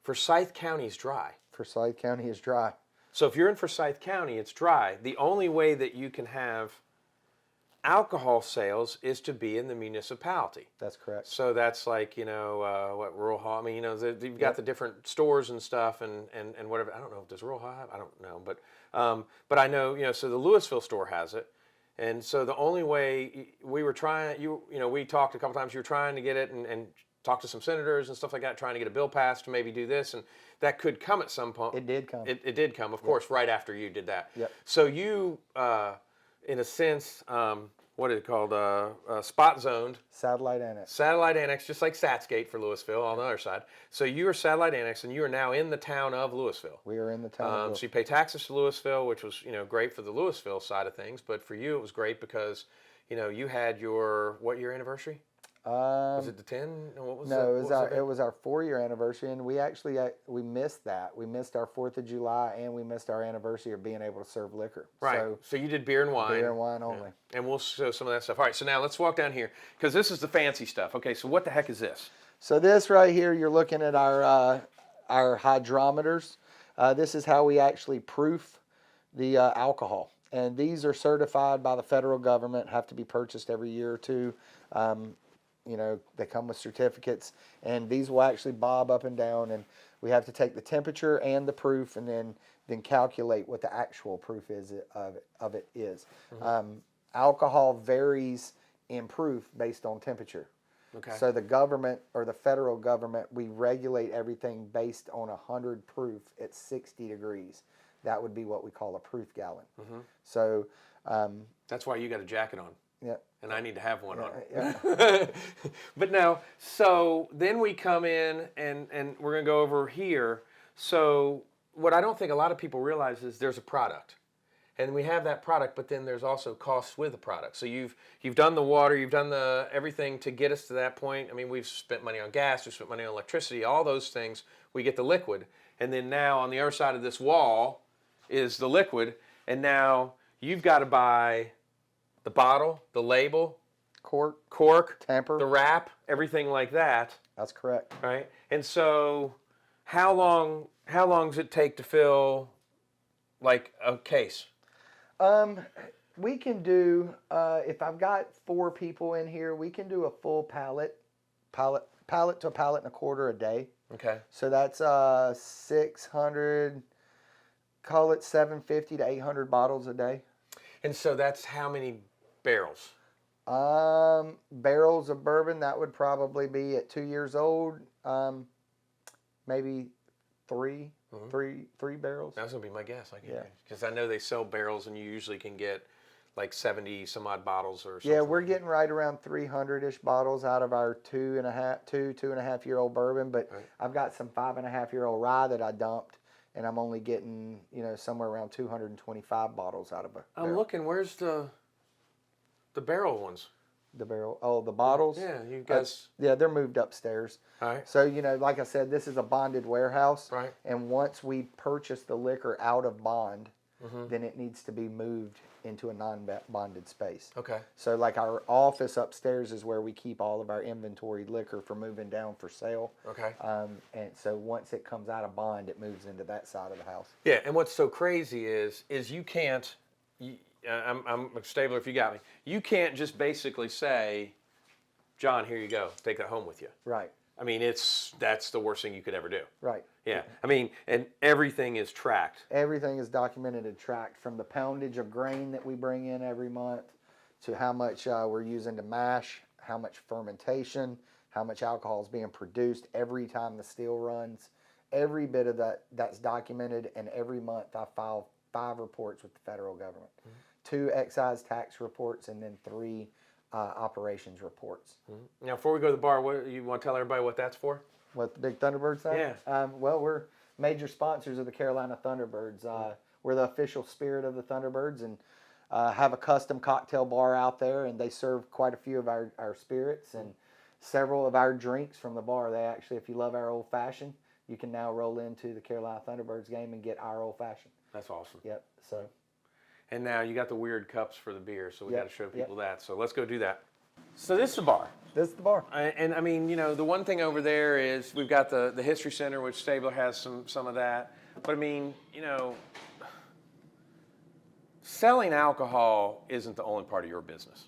Forsyth County is dry. Forsyth County is dry. So if you're in Forsyth County, it's dry. The only way that you can have alcohol sales is to be in the municipality. That's correct. So that's like, Rural Hall. I mean, you've got the different stores and stuff and whatever. I don't know. Does Rural Hall have? I don't know. But I know, so the Louisville store has it. And so the only way we were trying, we talked a couple times, you were trying to get it and talk to some senators and stuff like that, trying to get a bill passed to maybe do this. And that could come at some point. It did come. It did come, of course, right after you did that. Yep. So you, in a sense, what is it called? Spot zoned. Satellite annex. Satellite annex, just like Satsgate for Louisville on the other side. So you are satellite annex, and you are now in the town of Louisville. We are in the town of Louisville. So you pay taxes to Louisville, which was great for the Louisville side of things. But for you, it was great because you had your what year anniversary? Was it the 10? What was no, it was our 4-year anniversary, and we actually we missed that. We missed our 4th of July, and we missed our anniversary of being able to serve liquor. Right. So you did beer and wine. Beer and wine only. Yeah. And we'll show some of that stuff. All right. So now let's walk down here because this is the fancy stuff. Okay. So what the heck is this? So this right here, you're looking at our hydrometers. This is how we actually proof the alcohol, and these are certified by the federal government. Have to be purchased every year or two. They come with certificates, and these will actually bob up and down, and we have to take the temperature and the proof and then calculate what the actual proof is of it is. Alcohol varies in proof based on temperature. Okay. So the government or the federal government, we regulate everything based on 100 proof at 60 degrees. That would be what we call a proof gallon. So that's why you got a jacket on. Yeah. And I need to have one on. Yeah. But now, so then we come in and we're going to go over here. So what I don't think a lot of people realize is there's a product. And we have that product, but then there's also costs with the product. So you've done the water, you've done everything to get us to that point. I mean, we've spent money on gas, we've spent money on electricity, all those things. We get the liquid. And then now on the other side of this wall is the liquid. And now you've got to buy the bottle, the label, cork, tamper, the wrap, everything like that. That's correct. Right? And so how long does it take to fill like a case? We can do, if I've got 4 people in here, we can do a full pallet to a pallet and a quarter a day. Okay. So that's 600, call it 750 to 800 bottles a day. And so that's how many barrels? Barrels of bourbon, that would probably be at 2 years old, maybe three barrels. That's gonna be my guess. Yeah. Because I know they sell barrels, and you usually can get like 70 some odd bottles or something. Yeah, we're getting right around 300-ish bottles out of our 2.5-year-old bourbon, but Right. I've got some 5.5-year-old rye that I dumped, and I'm only getting, somewhere around 225 bottles out of a I'm barrel. looking. Where's the barrel ones? The barrel. Oh, the bottles? Yeah, you guys. Yeah, they're moved upstairs. All right. So, like I said, this is a bonded warehouse. Right. And once we purchase the liquor out of bond, Mm-hmm. then it needs to be moved into a non-bonded space. Okay. So, like our office upstairs is where we keep all of our inventory liquor for moving down for sale. Okay. And so once it comes out of bond, it moves into that side of the house. Yeah, and what's so crazy is you can't. I'm a Stabler. If you got me, you can't just basically say, "John, here you go. Take that home with you." Right. I mean, that's the worst thing you could ever do. Right. Yeah. I mean, and everything is tracked. Everything is documented and tracked, from the poundage of grain that we bring in every month to how much we're using to mash, how much fermentation, how much alcohol is being produced every time the still runs. Every bit of that's documented, and every month I file 5 reports with the federal government. Mm-hmm. 2 excise tax reports, and then 3 operations reports. Mm-hmm. Now, before we go to the bar, what you want to tell everybody what that's for? What, the Big Thunderbird thing? Yeah. Well, we're major sponsors of the Carolina Thunderbirds. We're the official spirit of the Thunderbirds, and have a custom cocktail bar out there, and they serve quite a few of our spirits and several of our drinks from the bar. They actually, if you love our old fashioned, you can now roll into the Carolina Thunderbirds game and get our old fashioned. That's awesome. Yep. So. And now you got the weird cups for the beer, so we Yep, got to show yep. people that. So let's go do that. So this is the bar. This is the bar. And I mean, the one thing over there is we've got the History Center, which Stabler has some of that. But I mean, selling alcohol isn't the only part of your business.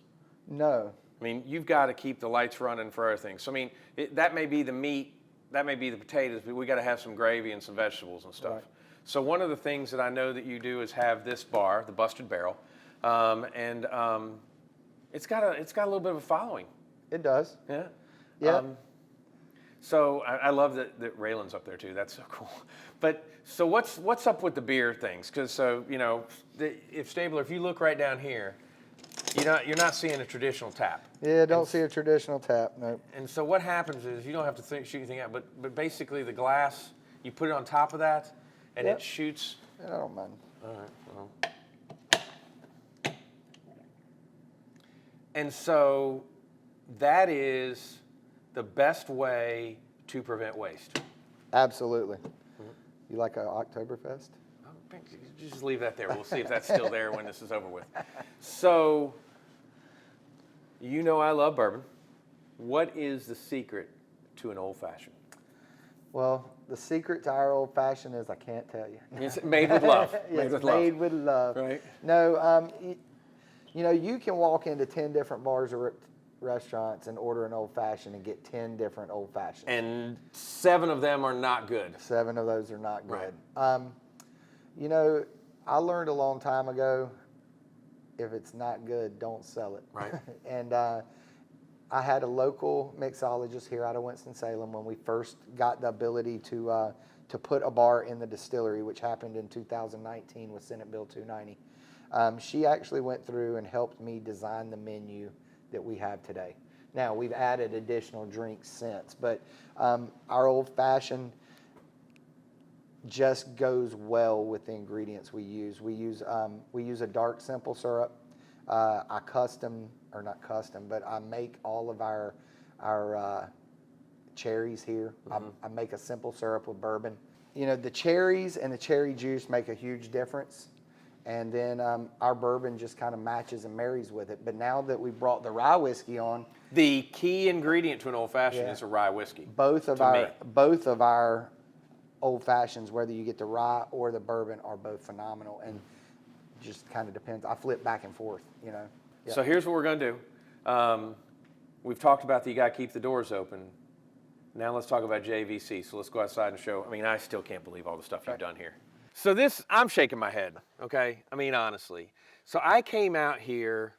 No. I mean, you've got to keep the lights running for everything. So I mean, that may be the meat, that may be the potatoes, but we got to have some gravy and some vegetables and stuff. Right. So one of the things that I know that you do is have this bar, the Busted Barrel, and it's got a little bit of a following. It does. Yeah. Yeah. So I love that Raylan's up there too. That's so cool. But so what's up with the beer things? Because if Stabler, if you look right down here, you're not seeing a traditional tap. Yeah, don't see a traditional tap. No. And so what happens is you don't have to shoot anything out, but basically the glass, you put it on top of that, and Yep. it shoots. I don't mind. All right. Well. And so that is the best way to prevent waste. Absolutely. You like a Oktoberfest? Just leave that there. We'll see if that's still there when this is over with. So, I love bourbon. What is the secret to an old fashioned? Well, the secret to our old fashioned is I can't tell you. It's made with love. It's made with love. Right. No, you can walk into 10 different bars or restaurants and order an old fashioned and get 10 different old fashions. And 7 of them are not good. 7 of those are not good. Right. I learned a long time ago, if it's not good, don't sell it. Right. And I had a local mixologist here out of Winston-Salem when we first got the ability to put a bar in the distillery, which happened in 2019 with Senate Bill 290. She actually went through and helped me design the menu that we have today. Now, we've added additional drinks since, but our old-fashioned just goes well with the ingredients we use. We use a dark simple syrup. I make all of our cherries here. Mm-hmm. I make a simple syrup with bourbon. The cherries and the cherry juice make a huge difference. And then our bourbon just kind of matches and marries with it. But now that we brought the rye whiskey on, The key ingredient to an old fashioned is a rye whiskey. both of our old fashions, whether you get the rye or the bourbon, are both phenomenal, and just kind of depends. I flip back and forth, Yep. So here's what we're going to do. We've talked about that you got to keep the doors open. Now let's talk about JVC. So let's go outside and show. I mean, I still can't believe all the stuff you've done here. So I'm shaking my head, okay? I mean, honestly. So I came out here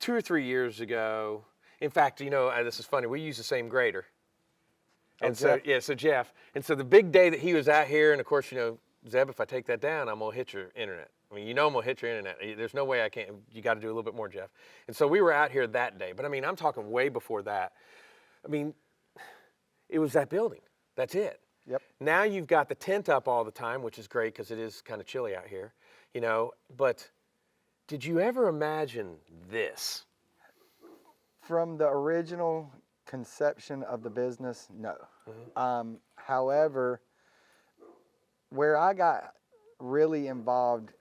2 or 3 years ago. In fact, this is funny. We use the same grader. And so, Jeff? yeah, so Jeff. And so the big day that he was out here, and of course, Zeb, if I take that down, I'm going to hit your internet. I mean, I'm going to hit your internet. There's no way I can't. You got to do a little bit more, Jeff. And so we were out here that day. But I mean, I'm talking way before that. I mean, it was that building. That's it. Yep. Now you've got the tent up all the time, which is great because it is kind of chilly out here, But did you ever imagine this? From the original conception of the business, no. However, where I got really involved,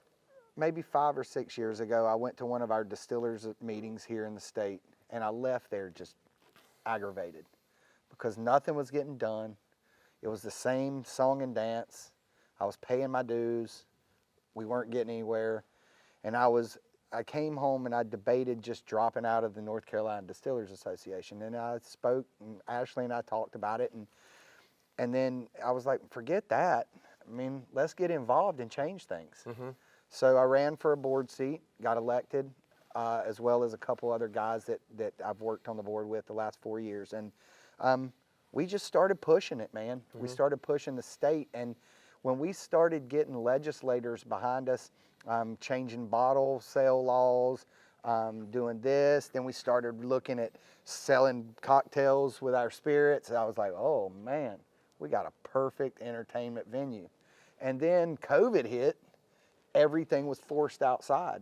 maybe 5 or 6 years ago, I went to one of our distillers meetings here in the state, and I left there just aggravated because nothing was getting done. It was the same song and dance. I was paying my dues. We weren't getting anywhere. And I came home and I debated just dropping out of the North Carolina Distillers Association. And I spoke, and Ashley and I talked about it. And then I was like, forget that. I mean, let's get involved and change things. So I ran for a board seat, got elected, as well as a couple other guys that I've worked on the board with the last 4 years. And we just started pushing it, man. We started pushing the state. And when we started getting legislators behind us, changing bottle sale laws, doing this, then we started looking at selling cocktails with our spirits. And I was like, oh man, we got a perfect entertainment venue. And then COVID hit, everything was forced outside.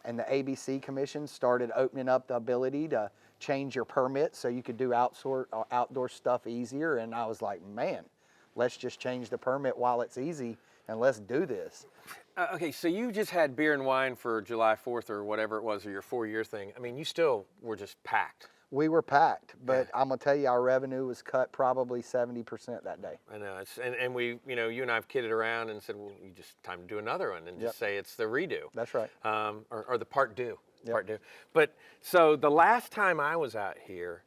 And the ABC Commission started opening up the ability to change your permit so you could do outdoor stuff easier. And I was like, man, let's just change the permit while it's easy and let's do this. Okay, so you just had beer and wine for July 4th or whatever it was, or your 4-year thing. I mean, you still were just packed. We were packed, but I'm gonna tell you, our revenue was cut probably 70% that day. I know, and we, you and I have kidded around and said, well, you just time to do another one and just say it's the redo. That's right. Or the part due. Part due. But so the last time I was out here,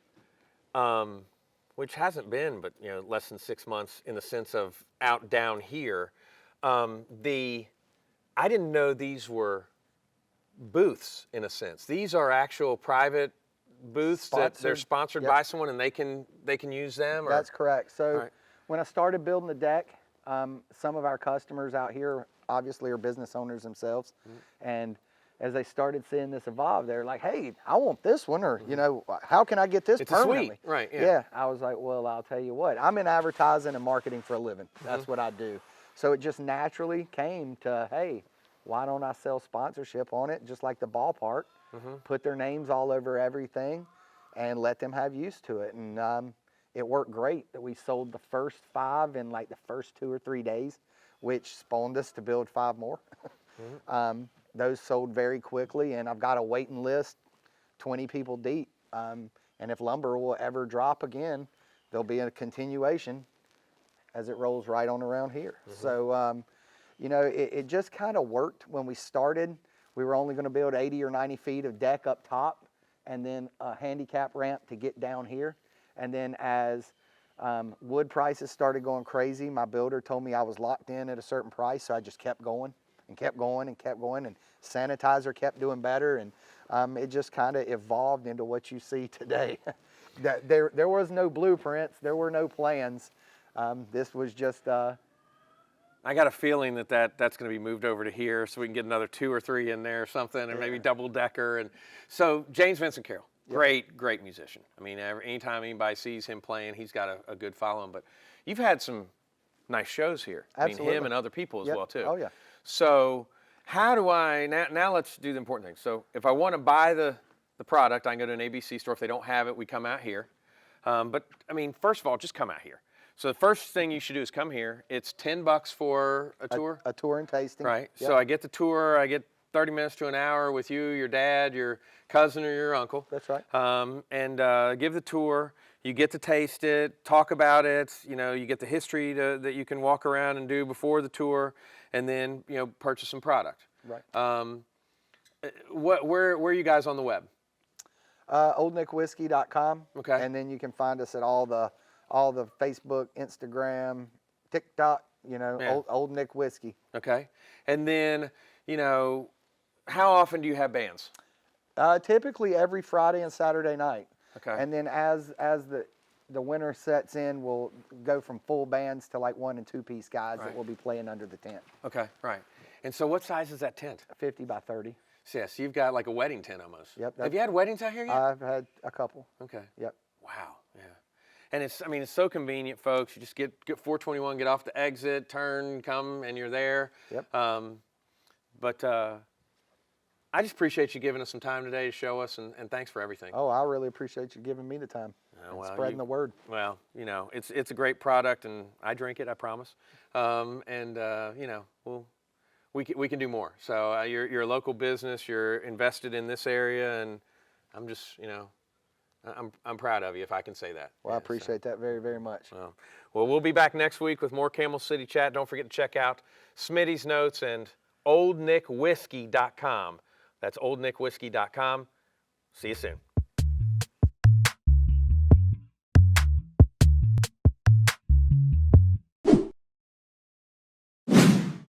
which hasn't been, but less than 6 months in the sense of down here, I didn't know these were booths in a sense. These are actual private booths that they're sponsored by someone and they can use them? Or? That's correct. So when I started building the deck, some of our customers out here obviously are business owners themselves. And as they started seeing this evolve, they're like, hey, I want this one, or, how can I get this permanently? It's sweet, right, Yeah, I was like, well, I'll tell you what, I'm in advertising and marketing for a living. That's what I do. So it just naturally came to, hey, why don't I sell sponsorship on it, just like the ballpark, put their names all over everything and let them have use to it. And it worked great that we sold the first 5 in like the first 2 or 3 days, which spawned us to build 5 more. Those sold very quickly, and I've got a waiting list, 20 people deep. And if lumber will ever drop again, there'll be a continuation as it rolls right on around here. So, it just kind of worked when we started. We were only going to build 80 or 90 feet of deck up top and then a handicap ramp to get down here. And then as wood prices started going crazy, my builder told me I was locked in at a certain price, so I just kept going and kept going and kept going, and sanitizer kept doing better, and it just kind of evolved into what you see today. There was no blueprints, there were no plans. This was just... I got a feeling that's going to be moved over to here so we can get another 2 or 3 in there or something, and maybe double decker. And so James Vincent Carroll, great musician. I mean, anytime anybody sees him playing, he's got a good following. But you've had some nice shows here. Absolutely. I mean, him and other people as well too. Oh yeah. So how do I now? Let's do the important thing. So if I want to buy the product, I can go to an ABC store. If they don't have it, we come out here. But I mean, first of all, just come out here. So the first thing you should do is come here. It's $10 for a tour. A tour and tasting. Right. Yep. So I get the tour. I get 30 minutes to an hour with you, your dad, your cousin, or your uncle. That's right. And give the tour. You get to taste it, talk about it. You get the history that you can walk around and do before the tour, and then purchase some product. Right. Where are you guys on the web? OldNickWhiskey.com. Okay. And then you can find us at all the Facebook, Instagram, TikTok. Old Nick Whiskey. Okay. And then how often do you have bands? Typically every Friday and Saturday night. Okay. And then as the winter sets in, we'll go from full bands to like 1 and 2 piece guys that will be playing under the tent. Okay, right. And so what size is that tent? 50 by 30. So, yeah, so you've got like a wedding tent almost. Yep. Have you had weddings out here yet? I've had a couple. Okay. Yep. Wow, yeah. And it's so convenient, folks. You just get 421, get off the exit, turn, come, and you're there. Yep. But I just appreciate you giving us some time today to show us, and thanks for everything. Oh, I really appreciate you giving me the time and spreading the word. Well, it's a great product, and I drink it, I promise. We can do more. So you're a local business, you're invested in this area, and I'm just, I'm proud of you, if I can say that. Well, I appreciate that very, very much. Well, we'll be back next week with more Camel City Chat. Don't forget to check out Smitty's notes and oldnickwhiskey.com. That's oldnickwhiskey.com. See you soon.